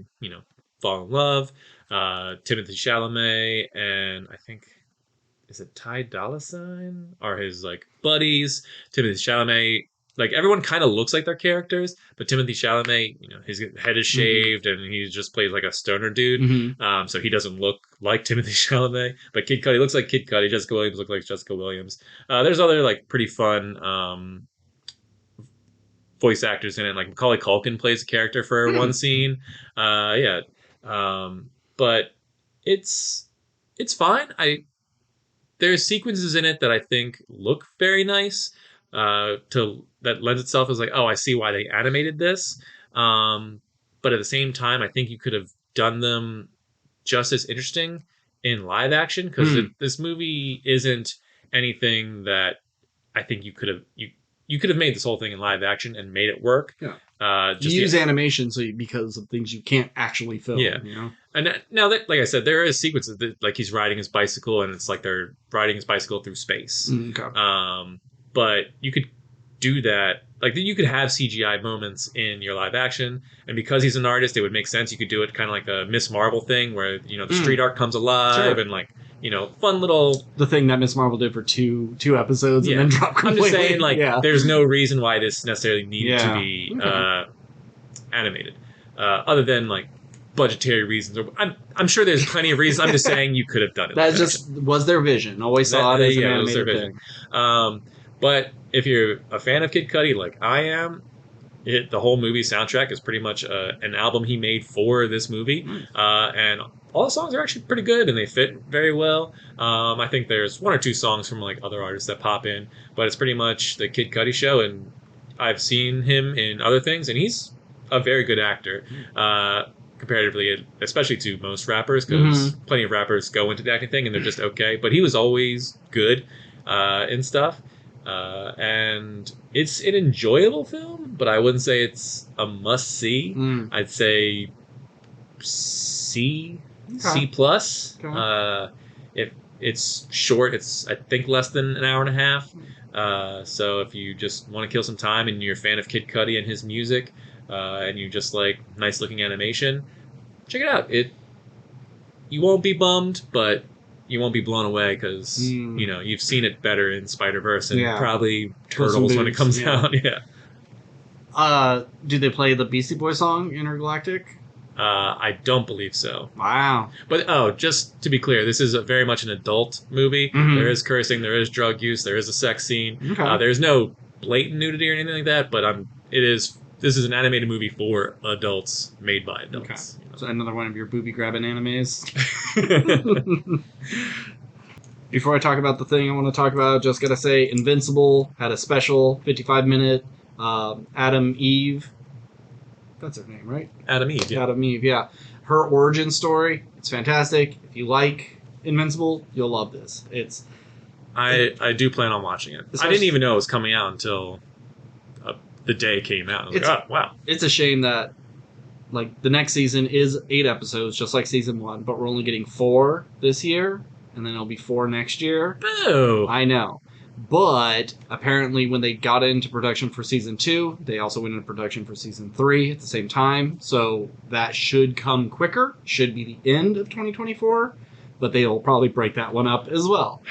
fall in love. Timothy Chalamet and I think is it Ty Dolla Sign are his like buddies. Timothy Chalamet, like everyone kind of looks like their characters, but Timothy Chalamet, his head is shaved and he just plays like a stoner dude. So he doesn't look like Timothy Chalamet. But Kid Cudi looks like Kid Cudi. Jessica Williams looks like Jessica Williams. There's other like pretty fun voice actors in it. Like Macaulay Culkin plays a character for one scene. Yeah, but it's fine. There's sequences in it that I think look very nice. To that lends itself as like, oh, I see why they animated this. But at the same time, I think you could have done them just as interesting in live action because this movie isn't anything that I think you could have made this whole thing in live action and made it work. Yeah. Just you use animation because of things you can't actually film. Yeah. And now that, like I said, there is sequences that, like he's riding his bicycle and it's like they're riding his bicycle through space. Okay. But you could do that. Like you could have CGI moments in your live action, and because he's an artist, it would make sense. You could do it kind of like a Miss Marvel thing, where the street art comes alive and like fun little the thing that Miss Marvel did for two episodes and then dropped completely. I'm just saying, like, there's no reason why this necessarily needed to be animated, other than like budgetary reasons. I'm sure there's plenty of reasons. I'm just saying you could have done it. That just was their vision. Always saw it as an animated thing. But if you're a fan of Kid Cudi, like I am, the whole movie soundtrack is pretty much an album he made for this movie, and all the songs are actually pretty good and they fit very well. I think there's one or two songs from like other artists that pop in, but it's pretty much the Kid Cudi show, and I've seen him in other things, and he's a very good actor. Comparatively, especially to most rappers, because plenty of rappers go into the acting thing and they're just okay, but he was always good in stuff. And it's an enjoyable film, but I wouldn't say it's a must-see. I'd say C plus. If it's short, it's I think less than an hour and a half. So if you just want to kill some time and you're a fan of Kid Cudi and his music, and you just like nice looking animation, check it out. You won't be bummed, but you won't be blown away because you've seen it better in Spider-Verse and probably Turtles when it comes out. Do they play the Beastie Boys song Intergalactic? I don't believe so. Wow. But just to be clear, this is very much an adult movie. There is cursing, there is drug use, there is a sex scene. There's no blatant nudity or anything like that, but this is an animated movie for adults, made by adults. Okay. So another one of your booby grabbing animes. Before I talk about the thing I want to talk about, just gotta say, Invincible had a special 55-minute Adam Eve. That's her name, right? Adam Eve, yeah. Adam Eve, yeah. Her origin story, it's fantastic. If you like Invincible, you'll love this. I do plan on watching it. I didn't even know it was coming out until the day it came out. I was like, oh, wow. It's a shame that like the next season is 8 episodes, just like season 1, but we're only getting 4 this year, and then it'll be 4 next year. Boo! I know. But apparently when they got into production for season 2, they also went into production for season 3 at the same time. So that should come quicker. Should be the end of 2024. But they'll probably break that one up as well.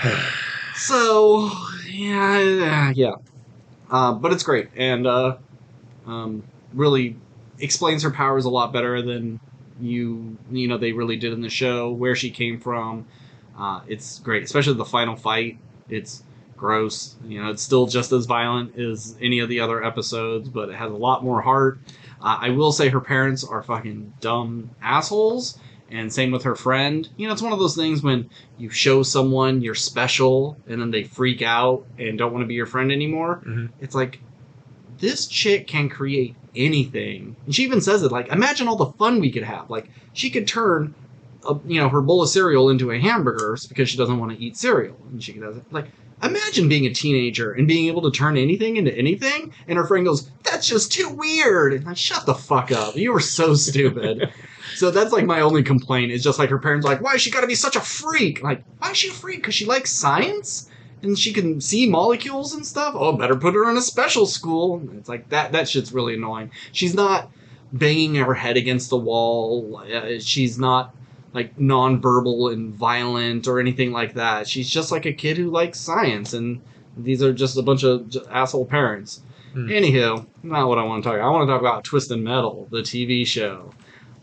So, yeah. But it's great. And really explains her powers a lot better than they really did in the show. Where she came from. It's great. Especially the final fight. It's gross. It's still just as violent as any of the other episodes, but it has a lot more heart. I will say her parents are fucking dumb assholes, and same with her friend. It's one of those things when you show someone you're special, and then they freak out and don't want to be your friend anymore. It's like, this chick can create anything. And she even says it, like, imagine all the fun we could have. Like, she could turn her bowl of cereal into a hamburger because she doesn't want to eat cereal. And she does it. Like, imagine being a teenager and being able to turn anything into anything. And her friend goes, that's just too weird. And like, shut the fuck up. You were so stupid. So that's like my only complaint is just like her parents are like, why is she got to be such a freak? Like, why is she a freak? Because she likes science and she can see molecules and stuff. Oh, better put her in a special school. It's like that shit's really annoying. She's not banging her head against the wall. She's not like nonverbal and violent or anything like that. She's just like a kid who likes science, and these are just a bunch of asshole parents. Hmm. Anywho, not what I want to talk about. I want to talk about Twisted Metal, the TV show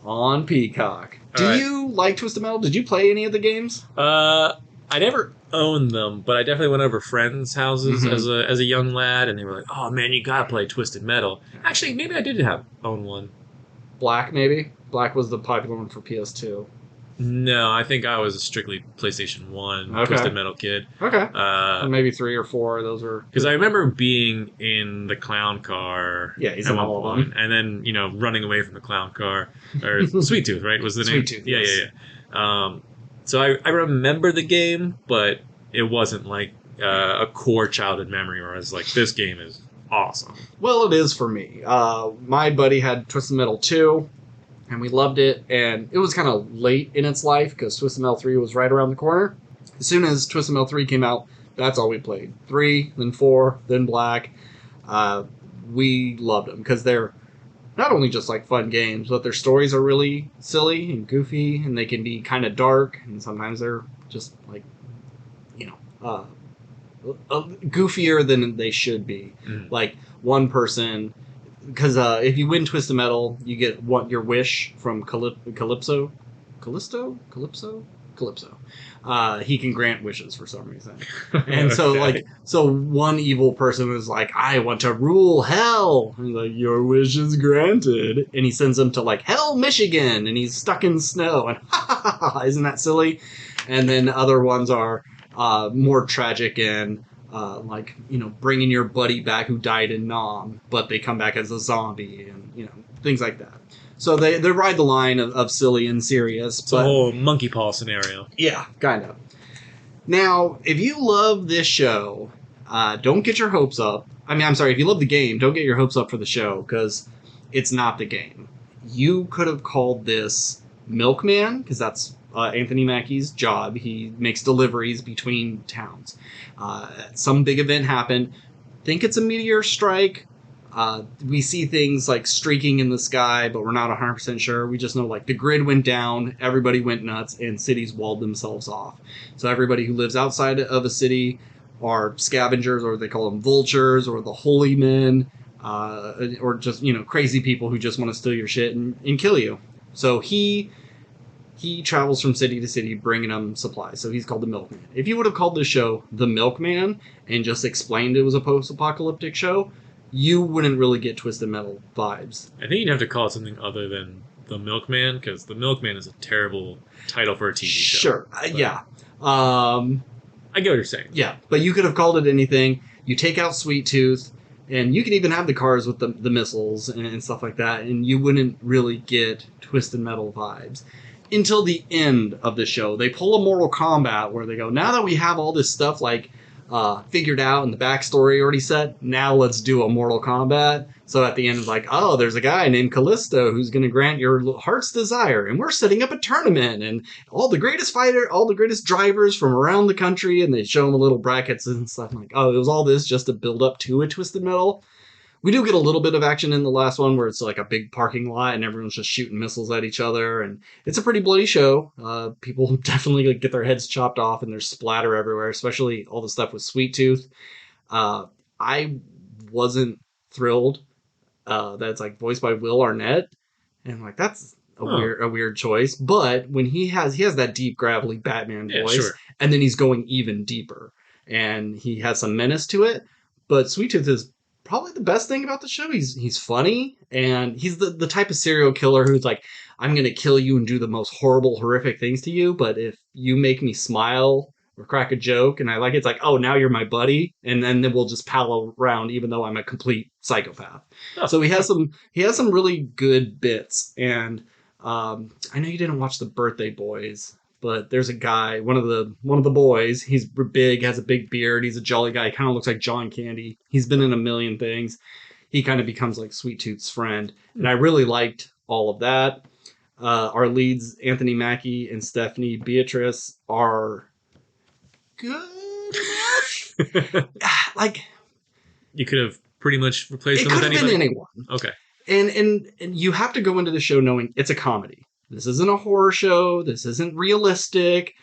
on Peacock. All Do right. you like Twisted Metal? Did you play any of the games? I never owned them, but I definitely went over friends' houses Mm-hmm. as a young lad, and they were like, "Oh man, you gotta play Twisted Metal." Actually, maybe I did have own one. Black, maybe? Black was the popular one for PS2. No, I think I was a strictly PlayStation One Okay. Twisted Metal kid. Okay. Uh, So maybe 3 or 4. Those were. Because I remember being in the clown car Yeah, he's at in one all of point, them. and then running away from the clown car, or Sweet Tooth, right? Was the name? Sweet Tooth, Yeah, yes. yeah, yeah. So I remember the game, but it wasn't like a core childhood memory where I was like, "This game is awesome." Well, it is for me. My buddy had Twisted Metal 2, and we loved it, and it was kind of late in its life because Twisted Metal 3 was right around the corner. As soon as Twisted Metal 3 came out, that's all we played. 3, then 4, then Black. Uh, we loved them because they're not only just like fun games, but their stories are really silly and goofy, and they can be kind of dark, and sometimes they're just like, you know, goofier than they should be. Mm. Like one person, because if you win Twisted Metal, you get your wish from Calypso, Calypso. He can grant wishes for some reason, and so Okay. one evil person was like, "I want to rule hell." And he's like, "Your wish is granted," and he sends him to like Hell, Michigan, and he's stuck in snow. And isn't that silly? And then other ones are more tragic and like bringing your buddy back who died in Nam, but they come back as a zombie, and things like that. So they ride the line of silly and serious, It's a but whole monkey paw scenario. yeah, kind of. Now, if you love this show, don't get your hopes up. I mean, I'm sorry, if you love the game, don't get your hopes up for the show because it's not the game. You could have called this Milkman because that's Anthony Mackie's job. He makes deliveries between towns. Some big event happened. Think it's a meteor strike. We see things like streaking in the sky, but we're not 100% sure. We just know like the grid went down, everybody went nuts, and cities walled themselves off. So everybody who lives outside of a city are scavengers, or they call them vultures, or the holy men, or just crazy people who just want to steal your shit and kill you. So he travels from city to city bringing them supplies. So he's called the Milkman. If you would have called this show The Milkman and just explained it was a post-apocalyptic show, you wouldn't really get Twisted Metal vibes. I think you'd have to call it something other than the Milkman, because the Milkman is a terrible title for a TV show. Sure, But yeah. Um, I get what you're saying. yeah, but you could have called it anything. You take out Sweet Tooth, and you could even have the cars with the missiles and stuff like that, and you wouldn't really get Twisted Metal vibes. Until the end of the show, they pull a Mortal Kombat where they go, now that we have all this stuff like figured out and the backstory already set, now let's do a Mortal Kombat. So at the end, it's like, oh, there's a guy named Callisto who's going to grant your heart's desire, and we're setting up a tournament, and all the greatest drivers from around the country, and they show them the little brackets and stuff. I'm like, oh, it was all this just to build up to a Twisted Metal. We do get a little bit of action in the last one where it's like a big parking lot and everyone's just shooting missiles at each other, and it's a pretty bloody show. People definitely get their heads chopped off and there's splatter everywhere, especially all the stuff with Sweet Tooth. I wasn't thrilled that it's like voiced by Will Arnett, and like that's Oh, a weird choice. But when he has that deep gravelly Batman yeah, voice, sure. and then he's going even deeper, and he has some menace to it. But Sweet Tooth is probably the best thing about the show. He's funny, and he's the type of serial killer who's like, I'm gonna kill you and do the most horrible, horrific things to you, but if you make me smile or crack a joke and I like it, it's like, oh, now you're my buddy, and then we'll just pal around even though I'm a complete psychopath. Oh, So he has some really good bits, and I know you didn't watch The Birthday Boys, but there's a guy, one of the boys. He's big, has a big beard. He's a jolly guy. Kind of looks like John Candy. He's been in a million things. He kind of becomes like Sweet Tooth's friend, and I really liked all of that. Our leads, Anthony Mackie and Stephanie Beatrice, are good enough. Like, You could have pretty much replaced it them with could have been anybody. anyone. Okay. And you have to go into the show knowing it's a comedy. This isn't a horror show. This isn't realistic.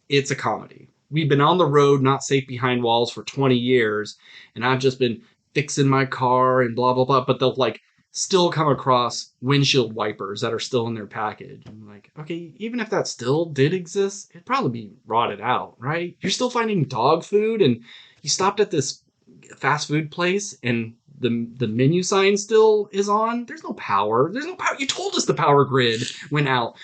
It's a comedy. We've been on the road, not safe behind walls for 20 years, and I've just been fixing my car and blah, blah, blah. But they'll like still come across windshield wipers that are still in their package. I'm like, okay, even if that still did exist, it'd probably be rotted out, right? You're still finding dog food, and you stopped at this fast food place and the menu sign still is on. There's no power. There's no power. You told us the power grid went out.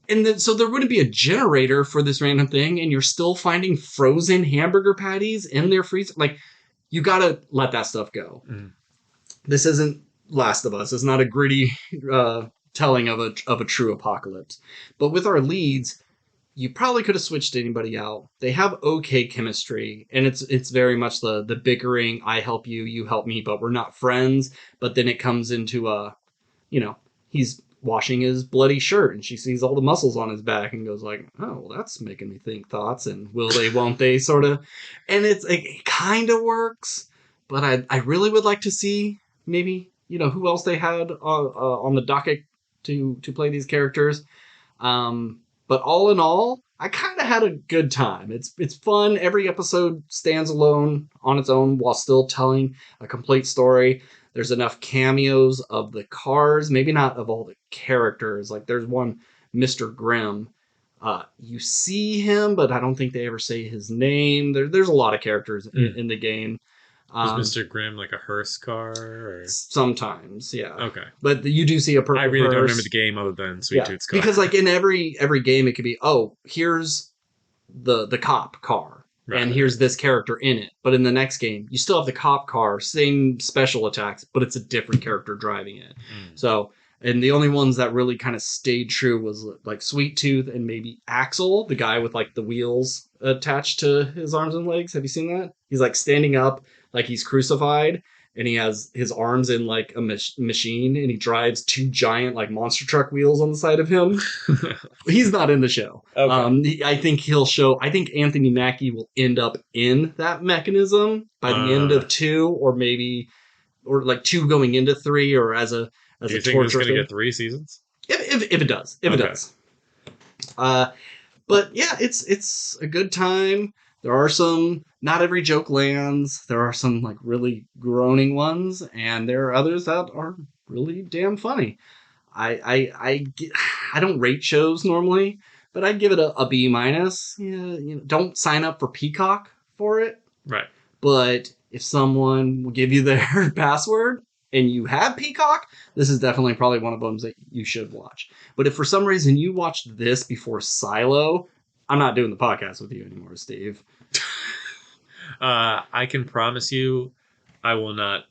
And then, so there wouldn't be a generator for this random thing, and you're still finding frozen hamburger patties in their freezer. Like, you gotta let that stuff go. Mm. This isn't Last of Us. It's not a gritty telling of a true apocalypse. But with our leads, you probably could have switched anybody out. They have okay chemistry, and it's very much the bickering. I help you, you help me, but we're not friends. But then it comes into he's washing his bloody shirt and she sees all the muscles on his back and goes like, oh, well, that's making me think thoughts and will they, won't they sort of. And it kind of works, but I really would like to see maybe, who else they had on the docket to play these characters. But all in all, I kind of had a good time. It's fun. Every episode stands alone on its own while still telling a complete story. There's enough cameos of the cars, maybe not of all the characters. Like there's one, Mr. Grimm. You see him, but I don't think they ever say his name. There's a lot of characters in the game. Was Mr. Grimm like a hearse car? Or? Sometimes, yeah. Okay. But you do see a purple I really hearse. don't remember the game other than Sweet Tooth's car. Because like in every game, it could be, oh, here's the cop car. Right. And here's this character in it. But in the next game, you still have the cop car, same special attacks, but it's a different character driving it. So, and the only ones that really kind of stayed true was like Sweet Tooth and maybe Axel, the guy with like the wheels attached to his arms and legs. Have you seen that? He's like standing up like he's crucified, and he has his arms in like a machine, and he drives two giant like monster truck wheels on the side of him. He's not in the show. Okay. I think Anthony Mackie will end up in that mechanism by the end of 2, or maybe, or like 2 going into 3, or as a Do you think it's going to get 3 seasons? If it does. If it does. But yeah, it's a good time. There are some, not every joke lands. There are some like really groaning ones, and there are others that are really damn funny. I don't rate shows normally, but I'd give it a B minus. Yeah, don't sign up for Peacock for it. Right. But if someone will give you their password and you have Peacock, this is definitely probably one of them that you should watch. But if for some reason you watched this before Silo, I'm not doing the podcast with you anymore, Steve. I can promise you I will not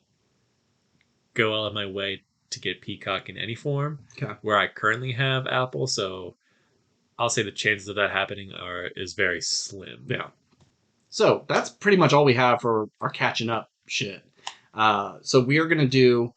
go out of my way to get Peacock in any form. Okay. Where I currently have Apple, so I'll say the chances of that happening is very slim. Yeah. So that's pretty much all we have for our catching up shit. So we are going to do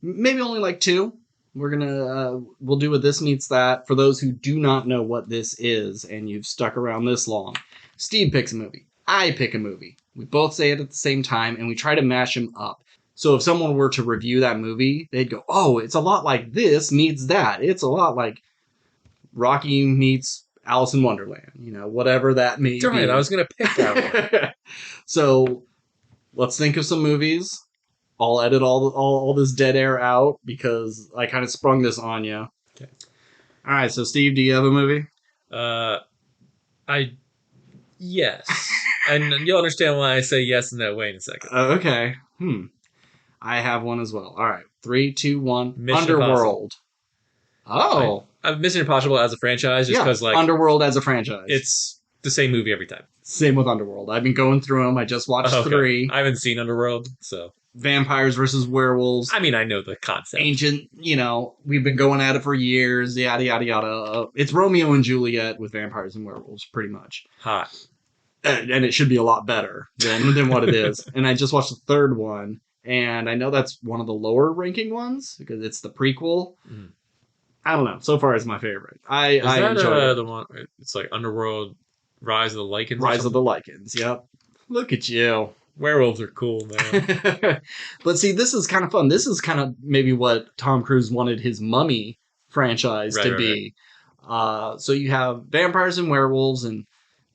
maybe only like 2. We'll do a This Meets That. For those who do not know what this is and you've stuck around this long, Steve picks a movie. I pick a movie. We both say it at the same time, and we try to mash them up. So if someone were to review that movie, they'd go, oh, it's a lot like This Meets That. It's a lot like Rocky meets Alice in Wonderland. Whatever that may be. Right, I was going to pick that one. So let's think of some movies. I'll edit all this dead air out because I kind of sprung this on you. Okay. All right, so Steve, do you have a movie? Yes. And you'll understand why I say yes in that way in a second. Okay. I have one as well. All right. 3, 2, 1. Mission Underworld. Impossible. I've Mission Impossible as a franchise just because, like... Underworld as a franchise. It's the same movie every time. Same with Underworld. I've been going through them. I just watched 3. I haven't seen Underworld, so... Vampires versus werewolves. I mean, I know the concept. Ancient, we've been going at it for years, yada, yada, yada. It's Romeo and Juliet with vampires and werewolves, pretty much. Hot. And it should be a lot better than what it is. And I just watched the 3rd one, and I know that's one of the lower ranking ones, because it's the prequel. I don't know. So far, it's my favorite. I Is I that enjoyed it. the one? It's like Underworld, Rise of the Lycans or Rise of something. the Lycans. Yep. Look at you. Werewolves are cool, man. But see, this is kind of fun. This is kind of maybe what Tom Cruise wanted his Mummy franchise Right, to right, right. be. So you have vampires and werewolves, and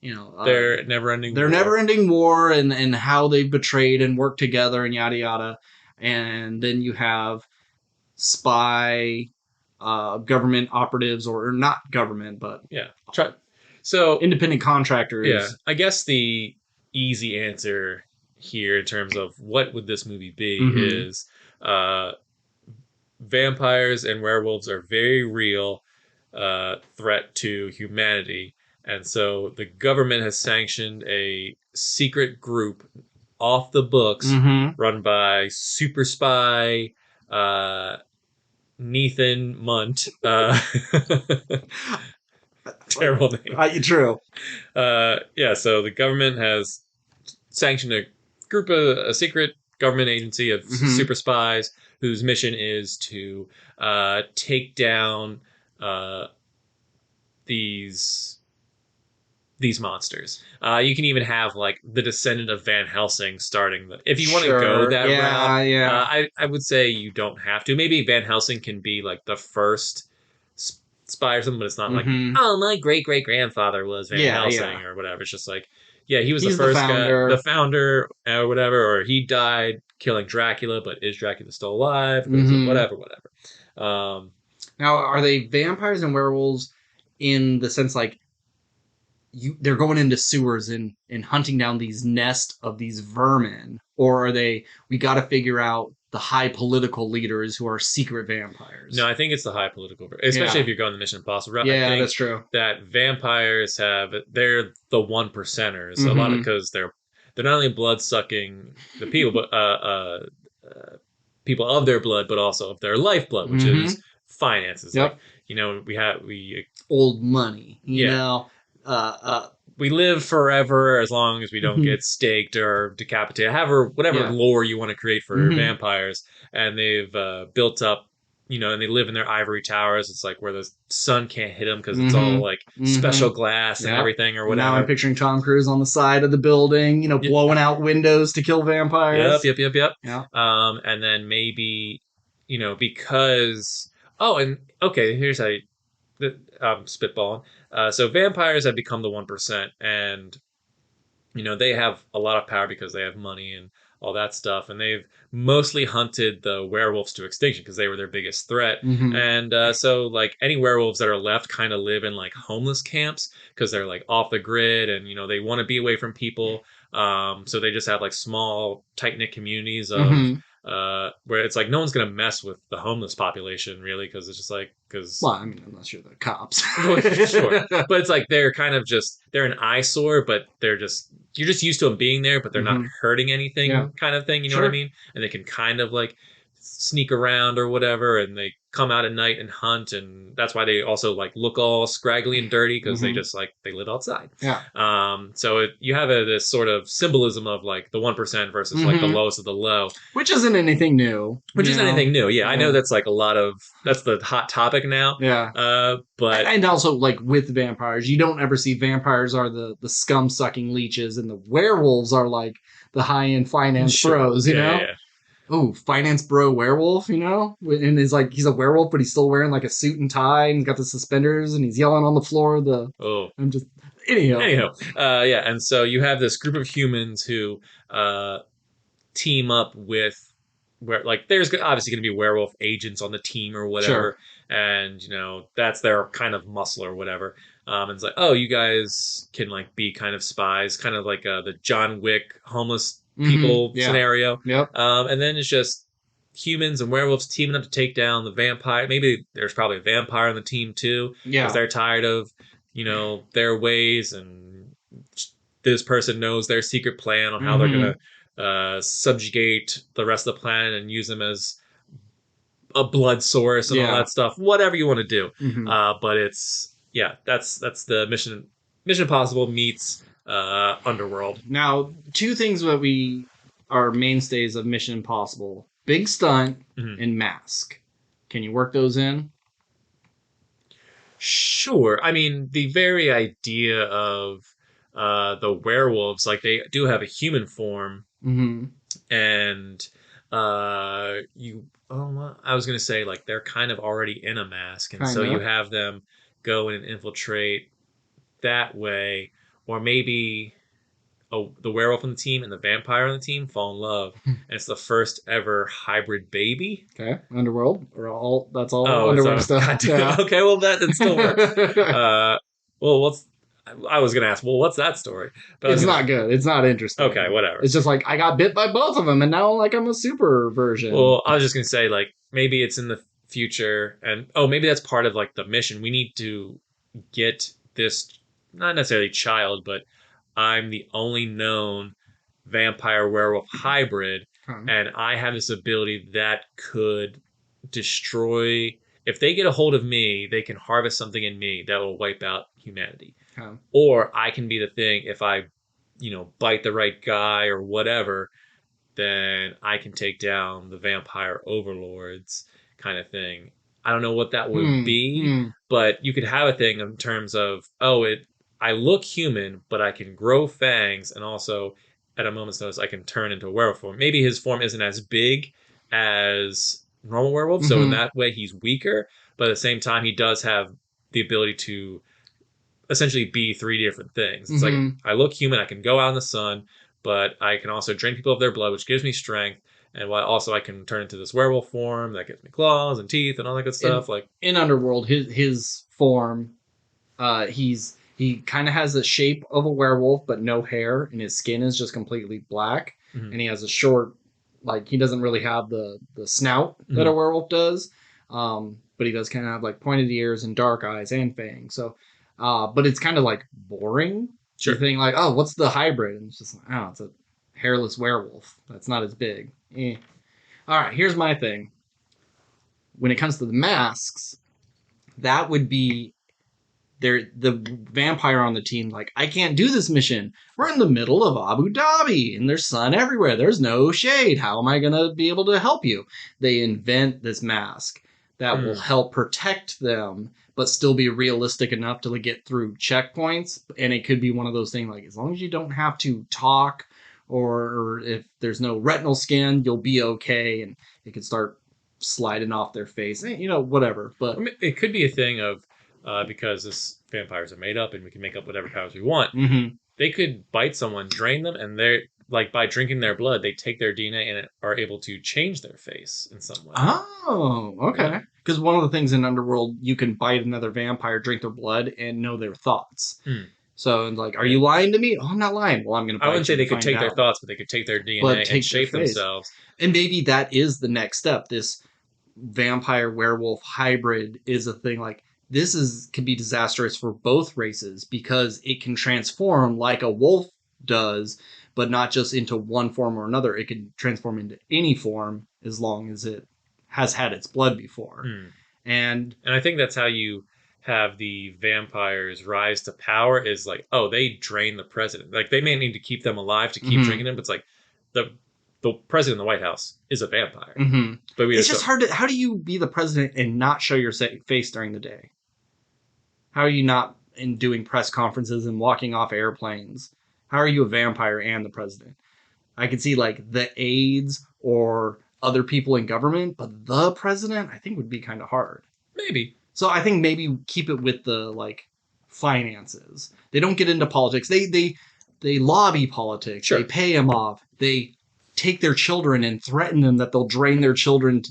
you know Their never-ending their war. never-ending war, and how they've betrayed and worked together, and yada yada. And then you have spy, government operatives, or not government, but Yeah. Try. So independent yeah, contractors. I guess the easy answer here in terms of what would this movie be Mm-hmm. is uh, vampires and werewolves are very real threat to humanity, and so the government has sanctioned a secret group off the books Mm-hmm. run by super spy Nathan Munt. Terrible name. True. Yeah, so the government has sanctioned a group of a secret government agency of Mm-hmm. super spies whose mission is to take down uh, these these monsters. You can even have like the descendant of Van Helsing starting the. If you want to go Sure. that route, Yeah. Yeah. I would say you don't have to. Maybe Van Helsing can be like the first spy or something, but it's not like Mm-hmm. oh my great grandfather was Van Yeah. Yeah. Helsing or whatever. It's just like yeah he was the He's the first guy, the founder. founder or whatever, or he died killing Dracula, but is Dracula still alive? Because Mm-hmm. whatever. Um, Now, are they vampires and werewolves in the sense like they're going into sewers and hunting down these nest of these vermin, or are they? We got to figure out the high political leaders who are secret No, vampires. I think it's the high political, especially if Yeah. you're going the Mission Impossible route. I Yeah. think That's true. that vampires they're the one percenters a lot of Mm-hmm. because they're not only blood sucking the people, but people of their blood, but also of their lifeblood, which Mm-hmm. is finances. Like Yep. we Old money. You yeah know. Uh. we live forever as long as we don't Mhm. get staked or decapitated, however, whatever Yeah. lore you want to create for Mm-hmm. vampires. And they've built up, and they live in their ivory towers. It's like where the sun can't hit them because it's all like Mm-hmm. Mm-hmm. special glass and Yep. everything or And now I'm whatever. picturing Tom Cruise on the side of the building, Yep, blowing out windows to kill yep, vampires. yep, yep, yep. Yeah. And then maybe, because, oh, and okay, here's how you, spitballing. So vampires have become the 1%, and they have a lot of power because they have money and all that stuff. And they've mostly hunted the werewolves to extinction because they were their biggest threat. Mm-hmm. And so, like, any werewolves that are left kind of live in like homeless camps because they're like off the grid and, they want to be away from people. So they just have like small, tight knit communities of Mm-hmm. where it's like no one's going to mess with the homeless population really because it's just like, because Well, I mean, unless you're the cops. sure, but it's like they're kind of just they're an eyesore, but you're just used to them being there, but they're not Mm-hmm. hurting Yeah. anything, kind of thing. You know what I Sure. mean? And they can kind of like sneak around or whatever, and they come out at night and hunt, and that's why they also like look all scraggly and dirty because they Mm-hmm. just like they live outside. Yeah. So you have this sort of symbolism of like the 1% versus like the Mm-hmm. lowest of the low, Which isn't anything new, which isn't anything new. Yeah, I know Yeah. that's like that's the hot topic now. Yeah. But And also, like with vampires, you don't ever see vampires are the scum sucking leeches, and the werewolves are like the high end finance sure, bros. yeah. Oh, finance bro werewolf, and he's like he's a werewolf, but he's still wearing like a suit and tie, and he's got the suspenders, and he's yelling on the floor. Oh, I'm just anyhow. anyhow, yeah, and so you have this group of humans who uh, team up with where like there's obviously going to be werewolf agents on the team or Sure. whatever, and that's their kind of muscle or whatever. And it's like, oh, you guys can like be kind of spies, kind of like the John Wick homeless Mm-hmm. people Yeah. scenario. Yep. And then it's just humans and werewolves teaming up to take down the vampire. Maybe there's probably a vampire on the team too because Yeah. they're tired of their ways, and this person knows their secret plan on how they're Mm-hmm. gonna subjugate the rest of the planet and use them as a blood source and all Yeah. that stuff. Whatever you want to do, Mm-hmm. but it's yeah, that's the mission. Mission Impossible meets Underworld. Now, two things that we are mainstays of Mission Impossible: big stunt Mhm. and mask. Can you work those in? Sure. I mean, the very idea of the werewolves, like they do have a human form, Mm-hmm. and you. Oh, well, I was gonna say like they're kind of already in a mask, and so you Kinda. have them go in and infiltrate that way, or maybe the werewolf on the team and the vampire on the team fall in love, and it's the first ever hybrid baby. Okay. Underworld. Or all that's all Oh, it's Underworld a stuff. goddamn. Yeah. Okay, well that still works. Uh, well, what's I was gonna ask. Well, what's that story? But I was It's gonna. not good. It's not Okay, interesting. whatever. It's just like I got bit by both of them, and now like I'm a super version. Well, I was just gonna say like maybe it's in the future, and oh, maybe that's part of like the mission. We need to get this not necessarily child, but I'm the only known vampire werewolf hybrid, Okay. and I have this ability that could destroy. If they get a hold of me, they can harvest something in me that will wipe out humanity. Okay. Or I can be the thing if I, bite the right guy or whatever, then I can take down the vampire overlords kind of thing. I don't know what that would Hmm. be, Hmm. but you could have a thing in terms of, oh, I look human, but I can grow fangs, and also at a moment's notice I can turn into a werewolf form. Maybe his form isn't as big as normal werewolf, so in Mm-hmm. that way he's weaker, but at the same time he does have the ability to essentially be three different things. It's like Mm-hmm. I look human, I can go out in the sun, but I can also drain people of their blood, which gives me strength. And while also I can turn into this werewolf form that gives me claws and teeth and all that good In stuff. Like, in Underworld, his form, he kind of has the shape of a werewolf, but no hair, and his skin is just completely black, mm-hmm, and he has a short, like he doesn't really have the snout that a mm-hmm, werewolf does, but he does kind of have like pointed ears and dark eyes and fangs. So, but it's kind of like boring. You sure. think like, oh, what's the hybrid? And it's just like, oh, it's a hairless werewolf. That's not as big. Eh. All right, here's my thing. When it comes to the masks, that would be the vampire on the team like, I can't do this mission, we're in the middle of Abu Dhabi and there's sun everywhere, there's no shade, how am I going to be able to help you? They invent this mask that will Mm. help protect them but still be realistic enough to get through checkpoints, and it could be one of those things like, as long as you don't have to talk, or if there's no retinal skin, you'll be okay, and it could start sliding off their face, whatever. I But mean, it could be a thing of because this vampires are made up and we can make up whatever powers we want. mm-hmm. They could bite someone, drain them, and they're like by drinking their blood, they take their DNA and are able to change their face in some way. Oh, Yeah. okay. Because one of the things in Underworld, you can bite another vampire, drink their blood, and know their thoughts. Mm. So it's like, are Yeah. you lying to me? Oh, I'm not lying. Well, I'm going to I wouldn't bite say you to they could find take their out. thoughts, but they could take their But DNA and take their shape face. themselves. And maybe that is the next step. This vampire werewolf hybrid is a thing like, this is could be disastrous for both races because it can transform like a wolf does, but not just into one form or another. It can transform into any form as long as it has had its blood before. Mm. And And I think that's how you have the vampires rise to power is like, oh, they drain the president. Like they may need to keep them alive to keep mm-hmm, drinking them, but it's like the the president of the White House is a vampire. mm-hmm. But we It's just just don't. hard to. How do you be the president and not show your face during the day? How are you not in doing press conferences and walking off airplanes? How are you a vampire and the president? I could see like the aides or other people in government, but the president, I think, would be kind of hard. Maybe. So I think maybe keep it with the like finances. They don't get into politics. They lobby politics. They Sure. pay them off. They take their children and threaten them that they'll drain their children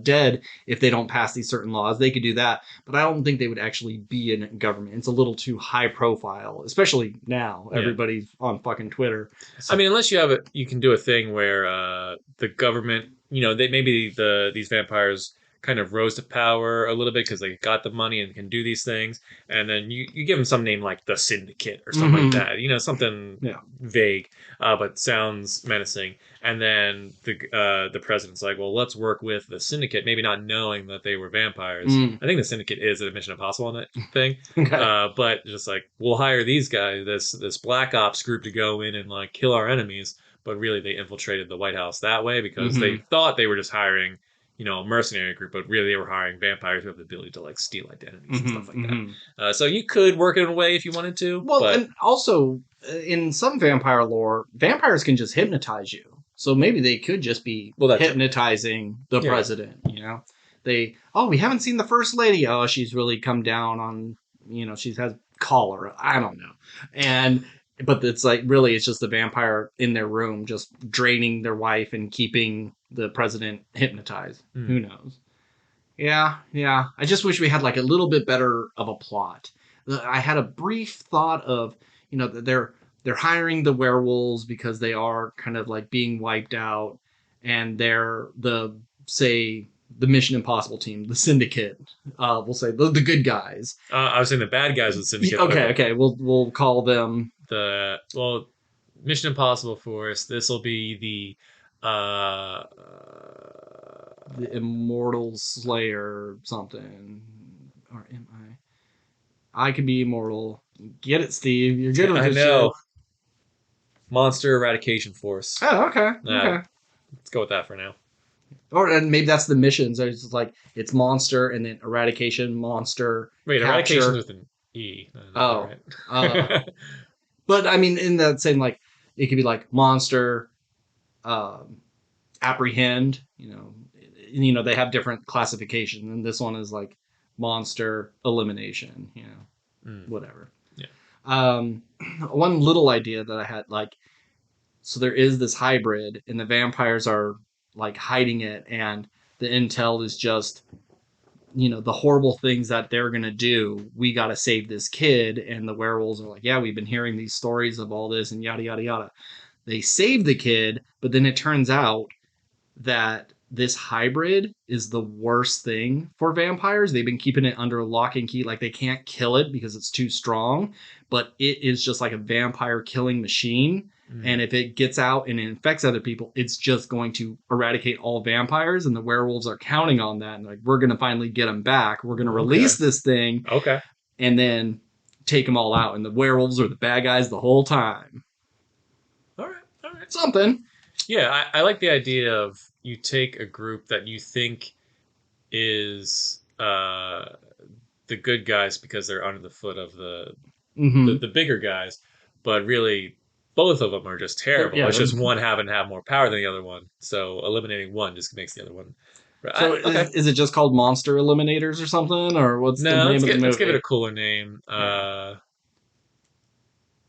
dead if they don't pass these certain laws. They could do that, but I don't think they would actually be in government. It's a little too high profile, especially now. Yeah. Everybody's on fucking Twitter. I So, mean, unless you have it, you can do a thing where the government, they maybe these vampires kind of rose to power a little bit because they got the money and can do these things, and then you give them some name like the Syndicate or something like mm-hmm, that, something yeah. vague, but sounds menacing. And then the president's like, well, let's work with the Syndicate, maybe not knowing that they were vampires. Mm, I think the Syndicate is a Mission Impossible on that thing. okay. But just like we'll hire these guys, this black ops group to go in and like kill our enemies, but really they infiltrated the White House that way because they Mm-hmm. thought they were just hiring, a mercenary group, but really they were hiring vampires who have the ability to like steal identities and Hmm. stuff like that. Hmm. So you could work it in a way if you wanted to, Well, but and also in some vampire lore, vampires can just hypnotize you. So maybe they could just be well, that's true. hypnotizing the Yeah, president, we haven't seen the first lady. Oh, she's really come down on, she has cholera. I don't know. And but it's like really it's just the vampire in their room just draining their wife and keeping the president hypnotized. mm. Who knows? Yeah, yeah. I just wish we had like a little bit better of a plot. I had a brief thought of, that they're hiring the werewolves because they are kind of like being wiped out, and they're say the Mission Impossible team, the Syndicate. We'll say the good guys. I was saying the bad guys of the syndicate, but Okay, okay. okay. We'll call them The well, Mission Impossible Force. This will be the Immortal Slayer or something. Or am I could be immortal. Get it, Steve. You're good with I this shit. know Monster Eradication Force. Oh, okay, Uh, okay. let's go with that for now. Or and maybe that's the mission. So it's like it's monster and then eradication, monster Wait, Eradication's capture. with an E. Is that Oh, uh, right? but I mean, in that same like, it could be like monster, um, apprehend. They have different classifications, and this one is like monster elimination. mm, Whatever. yeah. Um, one little idea that I had, like, so there is this hybrid, and the vampires are like hiding it, and the intel is just the horrible things that they're gonna do. We gotta save this kid, and the werewolves are like, yeah, we've been hearing these stories of all this, and yada yada yada. They save the kid, but then it turns out that this hybrid is the worst thing for vampires. They've been keeping it under lock and key. Like they can't kill it because it's too strong, but it is just like a vampire killing machine. Mm, And if it gets out and it infects other people, it's just going to eradicate all vampires. And the werewolves are counting on that. And like, we're going to finally get them back. We're going to okay. release this thing Okay. and then take them all out. And the werewolves are the bad guys the whole time. All right. All right. Something. Yeah, I like the idea of you take a group that you think is the good guys because they're under the foot of Mm-hmm. the bigger guys, but really both of them are just terrible. Yeah. It's just one having to have more power than the other one. So eliminating one just makes the other one. So Okay. is it just called Monster Eliminators or something, or what's the No, name of the let's give it movie? a cooler name. Yeah,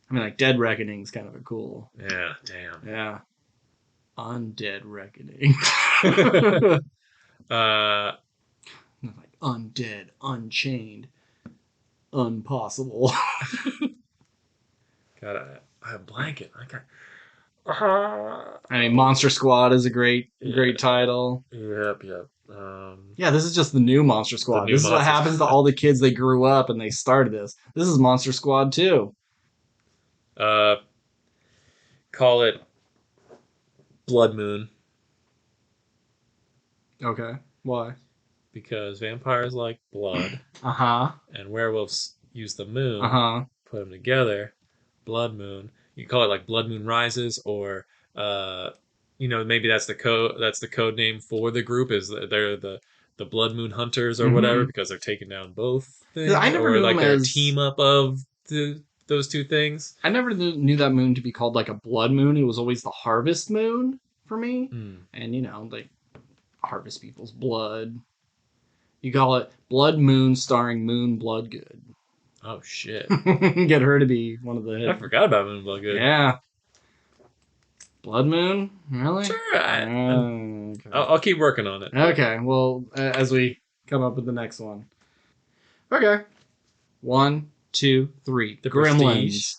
I mean like Dead Reckoning is kind of a cool. Yeah, damn. Yeah, Undead Reckoning. uh, Like undead, unchained, unpossible. got a blanket. I got. I mean, Monster Squad is a Yeah. great title. Yep. Yep. Yeah, this is just the new Monster The Squad. new This is what monster happens to squad. all the kids that grew up and they started this. This is Monster Squad too. Uh, call it Blood Moon Okay, why? because vampires like blood Uh huh. and werewolves use the Uh moon. huh. Put them together, Blood Moon. You call it like Blood Moon Rises, or uh, maybe that's the code name for the group is that they're the Blood Moon Hunters or whatever Mm-hmm. because they're taking down both I things, never or knew like them they're a as team up of those two things. I never knew that moon to be called like a blood moon. It was always the harvest moon for me. Hmm. And like harvest people's blood. You call it Blood Moon starring Moon Bloodgood. Oh shit! Get her to be one of the I hit. forgot about Moon Bloodgood. Yeah. Blood Moon? Really? Sure, Okay. I'll keep working on it. Okay. Well, as we come up with the next one. Okay. One, two, three. The Prestige. Gremlins.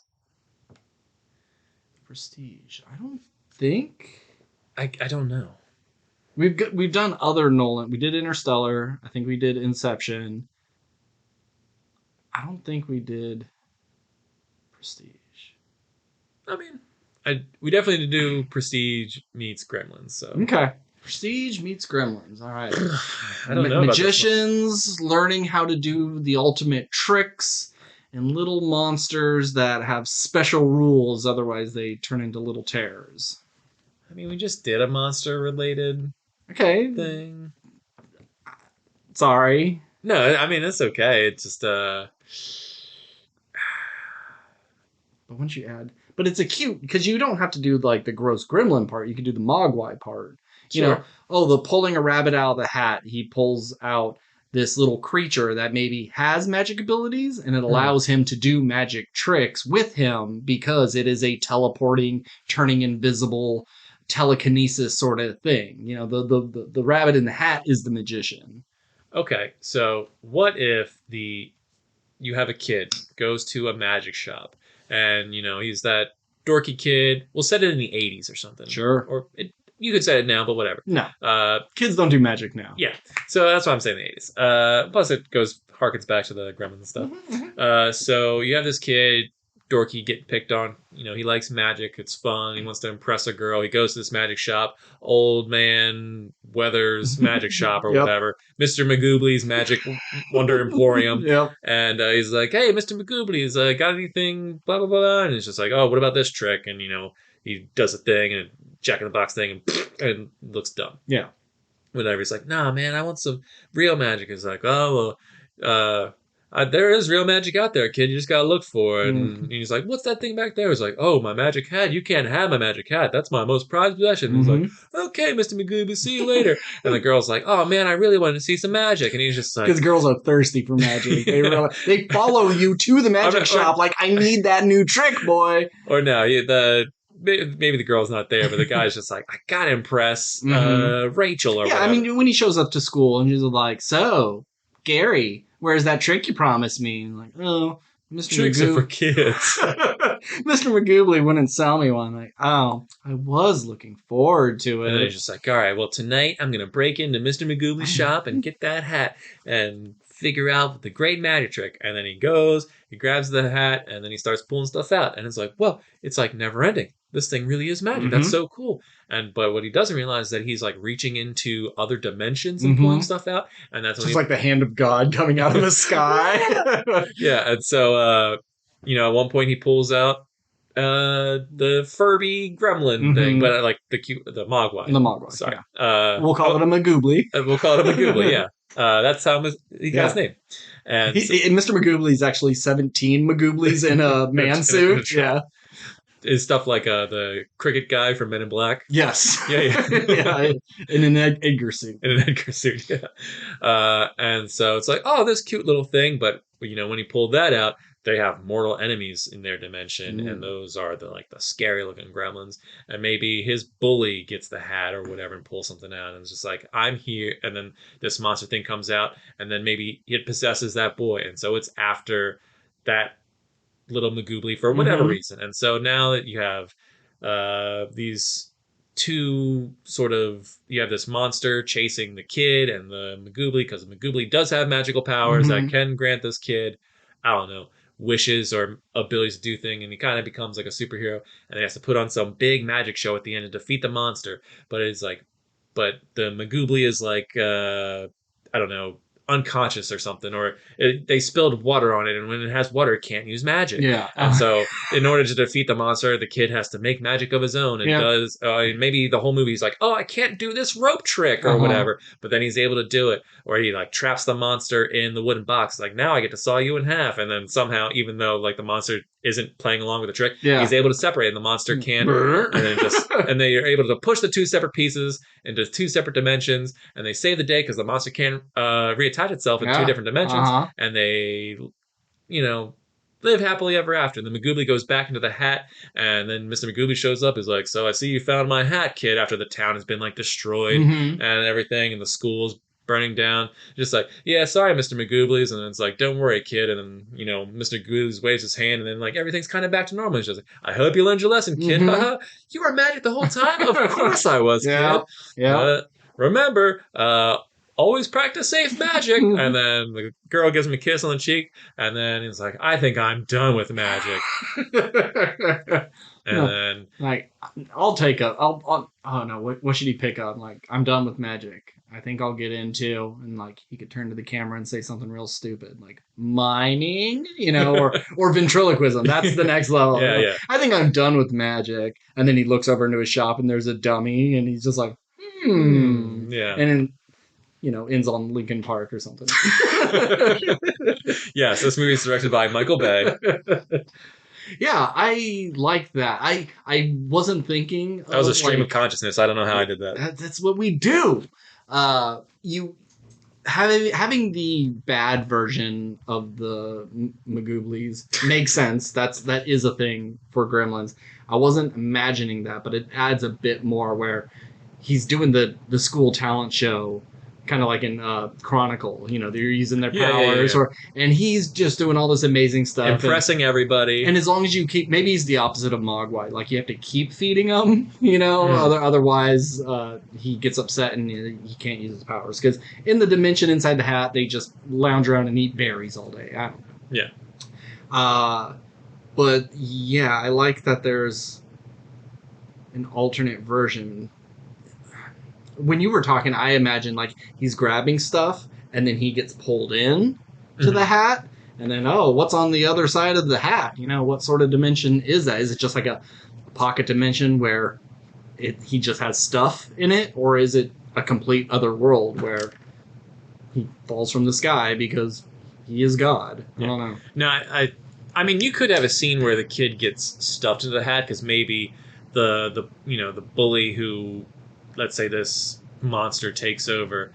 Prestige. I don't think I don't know. we've done other Nolan. We did Interstellar. I think we did Inception. I don't think we did Prestige. I mean, we definitely need to do Prestige meets Gremlins. So Okay. Prestige meets Gremlins. All right. I don't know about this one. Magicians learning how to do the ultimate tricks, and little monsters that have special rules. Otherwise, they turn into little terrors. I mean, we just did a monster related Okay. thing. Sorry. No, I mean it's okay. It's just But once you add, but it's a cute because you don't have to do like the gross gremlin part. You can do the mogwai part. sure. Oh, the pulling a rabbit out of the hat. He pulls out this little creature that maybe has magic abilities, and it Hmm. allows him to do magic tricks with him because it is a teleporting, turning invisible, telekinesis sort of thing. The rabbit in the hat is the magician. Okay, so what if the you have a kid goes to a magic shop and he's that dorky kid. We'll set it in the 80s or something, Sure. or you could set it now, but whatever. No, Uh, kids don't do magic now. yeah, so that's why I'm saying the 80s. Plus it goes harkens back to the Gremlins and stuff. Mm-hmm. So you have this kid, dorky, getting picked on. He likes magic. It's fun. He wants to impress a girl. He goes to this magic shop. Old man Weathers magic shop or Yep. whatever. Mr. Magoobley's magic wonder emporium. Yep. And he's like, "Hey, Mr. Magoobley's got anything? Blah blah blah." And he's just like, "Oh, what about this trick?" And he does a thing and Jack in the Box thing and looks dumb. Yeah. Whatever. He's like, "Nah, man, I want some real magic." He's like, "Oh, well, there is real magic out there, kid. You just gotta look for it." And Mm-hmm. he's like, "What's that thing back there?" He's like, "Oh, my magic hat. You can't have my magic hat. That's my most prized possession." And he's like, Mm-hmm. "Okay, Mr. Magooby, see you later." And the girl's like, "Oh man, I really wanted to see some magic." And he's just like, Because girls are thirsty for magic. They follow you to the magic shop like, I need that new trick, boy. or no, maybe the girl's not there, but the guy's just like, "I gotta impress Mm-hmm. Rachel or Yeah, I whatever." mean, when he shows up to school and he's like, so, Gary, where's that trick you promised me? And like, oh, Mr. Tricks are for Magoo. kids. Mr. Magoobley wouldn't sell me one. Like, oh, I was looking forward to And then he's it. just like, all right, well, tonight I'm going to break into Mr. Magoobley's shop and get that hat and figure out the great magic trick. And then he goes, he grabs the hat, and then he starts pulling stuff out. And it's like, well, it's like never ending. This thing really is magic. That's Mm-hmm. so cool. But what he doesn't realize is that he's like reaching into other dimensions and pulling Mm-hmm. stuff out. And that's It's when just like the hand of God coming out of the sky. yeah. And so, at one point he pulls out the Furby Gremlin thing, Mm-hmm. but like the Mogwai. The Mogwai. Sorry. Yeah. We'll call it a Magoobly. We'll call it a Magooly, yeah. That's how he got his Yeah. name. And so, And Mr. Magoobley's actually 17 Magooblies in a man suit. Yeah. is stuff like the cricket guy from Men in Black. Yes. Yeah, yeah. Yeah. In an Edgar suit. In an Edgar suit, yeah. And so it's like, oh, this cute little thing, but when he pulled that out, they have mortal enemies in their dimension, and those are the scary looking gremlins. And maybe his bully gets the hat or whatever and pulls something out, and it's just like, I'm here. And then this monster thing comes out, and then maybe it possesses that boy, and so it's after that little Magoobly for whatever Mm-hmm. reason. And so now that you have these two you have this monster chasing the kid and the Magoobly, because the Magoobly does have magical powers that Mm-hmm. can grant this kid, I don't know, wishes or abilities to do things, and he kind of becomes like a superhero, and he has to put on some big magic show at the end to defeat the monster. But the Magoobly is like I don't know, unconscious or something, or they spilled water on it, and when it has water, it can't use magic. Yeah. And so, in order to defeat the monster, the kid has to make magic of his own, and Yeah. does. Maybe the whole movie's like, "Oh, I can't do this rope trick" or Uh-huh. whatever, but then he's able to do it, or he like traps the monster in the wooden box. Like, now I get to saw you in half, and then somehow, even though like the monster isn't playing along with the trick, Yeah. he's able to separate, and the monster can't. And then and they are able to push the two separate pieces into two separate dimensions, and they save the day because the monster can reattach itself in two Yeah. different dimensions, Uh-huh. and they, live happily ever after. And the Magoobly goes back into the hat, and then Mr. Magoobly shows up, is like, "So I see you found my hat, kid," after the town has been like destroyed Mm-hmm. and everything, and the school's burning down. Just like, "Yeah, sorry, Mr. Magooblies," and then it's like, "Don't worry, kid." And then Mr. Magooblies waves his hand, and then like everything's kind of back to normal. He's just like, "I hope you learned your lesson, kid." Mhm. Haha, you were magic the whole time. Of course I was, Yeah. kid. Yeah. Remember, always practice safe magic. And then the girl gives him a kiss on the cheek, and then he's like, "I think I'm done with magic." And No. then Like, oh no, what should he pick up? Like, I'm done with magic. I think I'll get into, and like, he could turn to the camera and say something real stupid, like mining, or ventriloquism. That's the next level. yeah, yeah. I think I'm done with magic. And then he looks over into his shop and there's a dummy and he's just like, Yeah. And then ends on Lincoln Park or something. Yes, this movie is directed by Michael Bay. Yeah, I like that. I wasn't thinking That was a of stream of like consciousness. I don't know how I did that. that's what we do. You having the bad version of the Magooblies makes sense. That is a thing for Gremlins. I wasn't imagining that, but it adds a bit more where he's doing the school talent show, kind of like in Chronicle. They're using their powers, Yeah. and he's just doing all this amazing stuff, Impressing everybody. and as long as you keep, maybe he's the opposite of Mogwai. Like you have to keep feeding him, otherwise he gets upset and he can't use his powers. Because in the dimension inside the hat, they just lounge around and eat berries all day. I don't know. Yeah. But yeah, I like that there's an alternate version. When you were talking, I imagine like he's grabbing stuff and then he gets pulled in to the hat. And then, what's on the other side of the hat? What sort of dimension is that? Is it just like a pocket dimension where he just has stuff in it? Or is it a complete other world where he falls from the sky because he is God? I don't know. No, I mean, you could have a scene where the kid gets stuffed into the hat because maybe the bully who, let's say this monster takes over,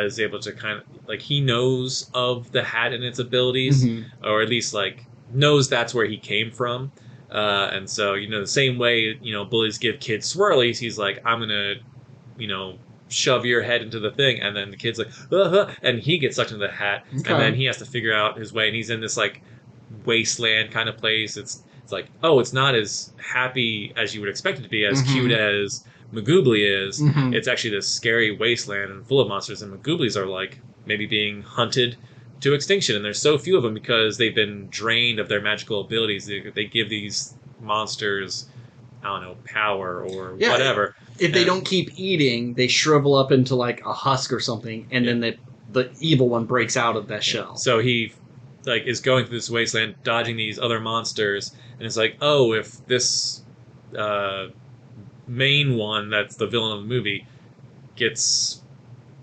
is able to kind of like he knows of the hat and its abilities, or at least like knows that's where he came from, and so the same way bullies give kids swirlies, he's like, I'm gonna shove your head into the thing, and then the kid's like and he gets sucked into the hat, and then he has to figure out his way, and he's in this like wasteland kind of place. It's like, it's not as happy as you would expect it to be, as cute as Magoobly is. It's actually this scary wasteland and full of monsters, and Magooblies are like maybe being hunted to extinction, and there's so few of them because they've been drained of their magical abilities. They give these monsters, I don't know, power or whatever. If they don't keep eating, they shrivel up into like a husk or something, and then the evil one breaks out of that shell. So he like is going through this wasteland, dodging these other monsters, and it's like, if this main one that's the villain of the movie gets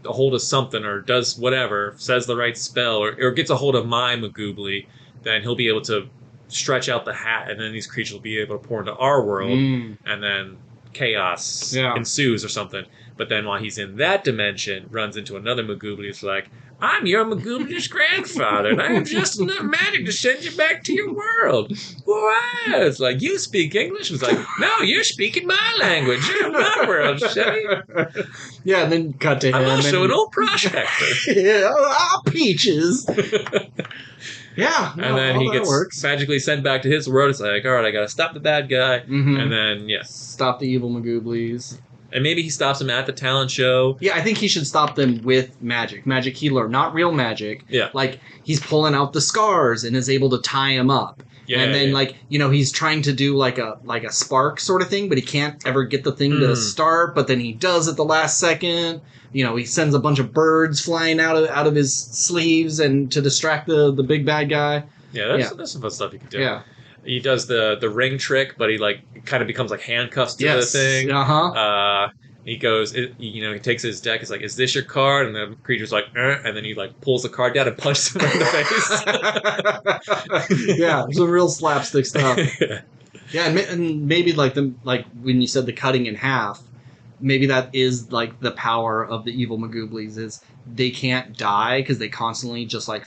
a hold of something or does whatever, says the right spell, or gets a hold of my Magoobly, then he'll be able to stretch out the hat, and then these creatures will be able to pour into our world, and then chaos ensues or something. But then while he's in that dimension, runs into another Magoobly. It's like, I'm your Magooblish grandfather, and I have just enough magic to send you back to your world. Wow. It's like, you speak English? It's like, no, you're speaking my language. You're in my world, Chevy. Yeah, and then cut to him. I'm also an old prospector. Peaches. Yeah, and then he gets magically sent back to his world. It's like, all right, I got to stop the bad guy. And then, stop the evil Magooblies. And maybe he stops him at the talent show. Yeah, I think he should stop them with magic. Magic healer, not real magic. Yeah. Like, he's pulling out the scars and is able to tie him up. Yeah, and then, like, he's trying to do like a spark sort of thing, but he can't ever get the thing to start, but then he does at the last second. He sends a bunch of birds flying out of his sleeves and to distract the big bad guy. Yeah, that's some fun stuff you can do. Yeah. He does the ring trick, but he like kind of becomes like handcuffs to the thing. He goes, he takes his deck. It's like, is this your card? And the creature's like, and then he like pulls the card down and punches him in the face. Yeah, some real slapstick stuff. Yeah, and maybe like when you said the cutting in half, maybe that is like the power of the evil Magooblies is they can't die because they constantly just like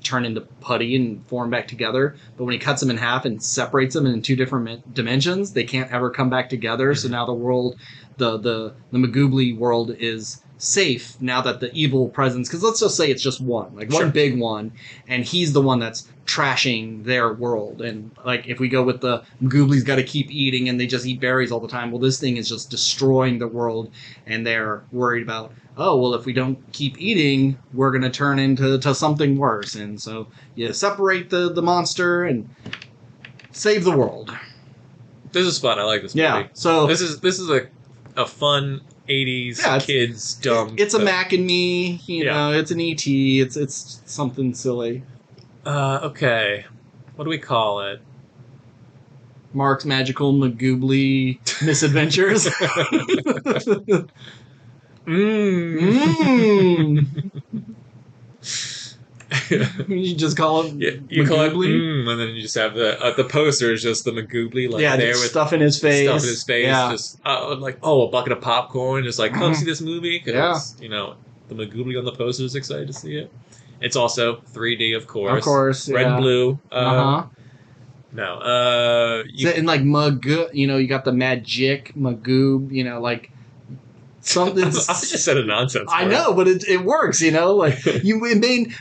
turn into putty and form back together. But when he cuts them in half and separates them in two different dimensions, they can't ever come back together. So now the world, the Magoobly world is safe now that the evil presence, because let's just say it's just one, like one big one, and he's the one that's trashing their world. And like if we go with the Magooblies got to keep eating and they just eat berries all the time, well, this thing is just destroying the world, and they're worried about, oh, well, if we don't keep eating, we're going to turn into something worse. And so you separate the monster and save the world. This is fun. I like this movie. Yeah, so this is a fun 80s kids dumb. It's a Mac and Me, know, it's an ET, it's something silly. Okay. What do we call it? Mark's Magical Magoobly Misadventures. Mmm. You just call Yeah, it you call it Magoobly. and then you just have the poster is just the Magoobly like Yeah, there just with stuff in his stuff in his face. face, Yeah. just like a bucket of popcorn, just like come see Mhm. this movie Yeah, because the Magoobly on the poster is excited to see it. It's also 3D, of of course, course. red and Yeah. blue. Uh huh. No, So, and like Magoo, you got the Magic Magoob, like something. I just said a nonsense I word. know, but it works. Like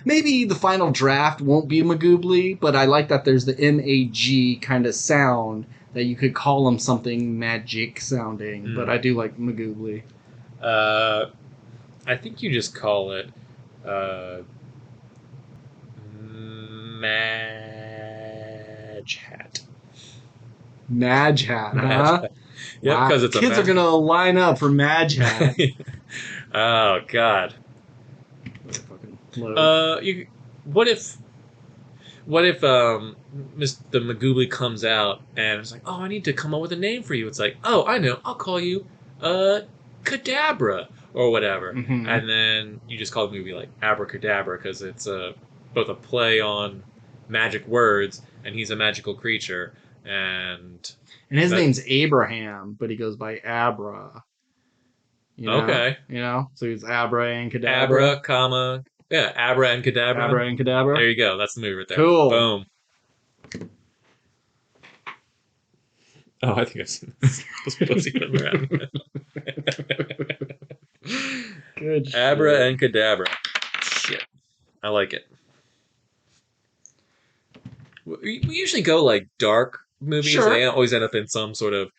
maybe the final draft won't be Magoobly, but I like that there's the MAG kind of sound that you could call them something magic sounding. But Mm. I do like Magoobly. Uh, I think you just call it uh, Madge Hat. Madge Hat, Madge huh? Hat. Yep, Wow, because it's a kids are magic. gonna line up for Madge Hat. Oh God. Let me fucking load. You. What if? What if Mr. Magooly comes out and it's like, oh, I need to come up with a name for you. It's like, oh, I know, I'll call you uh Kadabra or whatever, Mm-hmm. and then you just call the movie like Abracadabra because it's both a play on magic words and he's a magical creature and And his that name's Abraham, but he goes by Abra. okay. So he's Abra and Cadabra. Abra, comma, yeah, Abra and Kadabra. Abra and Cadabra. There you go. That's the movie right there. Cool. Boom. Oh, I think I've seen this. Those pussy come around. Good Abra shit. and Kadabra. Shit. I like it. We usually go like dark movies. They Sure. always end up in some sort of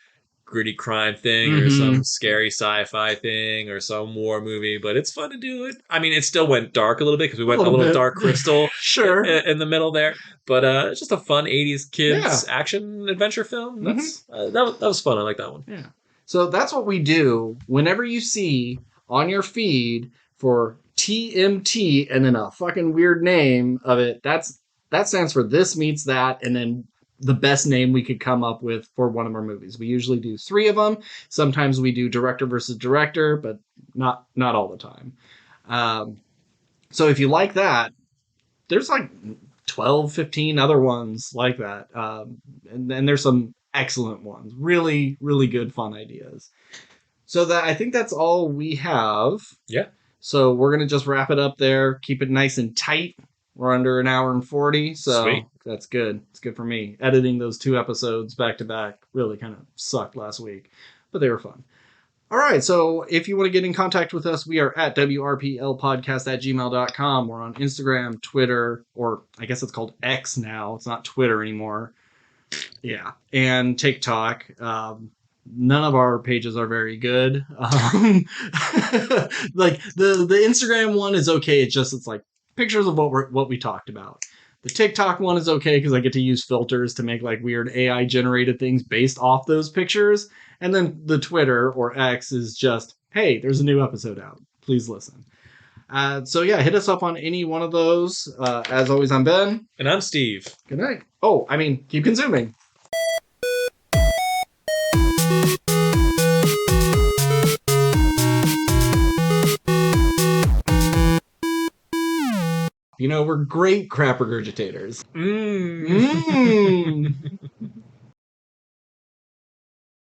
gritty crime thing or Mm-hmm. some scary sci-fi thing or some war movie, but it's fun to do it. I mean, it still went dark a little bit because we A went a little little bit. Dark Crystal Sure. in the middle there, but it's just a fun 80s kids Yeah. action adventure film. Mm-hmm. That was fun. I like that one. Yeah. So that's what we do whenever you see on your feed for TMT and then a fucking weird name of it. That stands for this meets that, and then the best name we could come up with for one of our movies. We usually do 3 of them. Sometimes we do director versus director, but not all the time. Um, so if you like that, there's like 12, 15 other ones like that. And there's some excellent ones. Really, really good, fun ideas. So that I think that's all we have. Yeah, So we're gonna just wrap it up there. Keep it nice and tight. We're under an hour and 40, sweet. so that's good. It's good for me. Editing those 2 episodes back to back really kind of sucked last week, but they were fun. All right, so if you want to get in contact with us, we are at WRPLpodcast at gmail.com. We're on Instagram, Twitter, or I guess it's called X now. It's not Twitter anymore. Yeah, and TikTok. None of our pages are very good. Like the Instagram one is okay. It's like pictures of what we talked about. The TikTok one is okay because I get to use filters to make like weird AI generated things based off those pictures. And then the Twitter or X is just, hey, there's a new episode out. Please listen. So yeah, hit us up on any one of those. As always, I'm Ben. And I'm Steve. Good night. Oh, I mean, keep consuming. We're great crap regurgitators. Mmm. Mmm.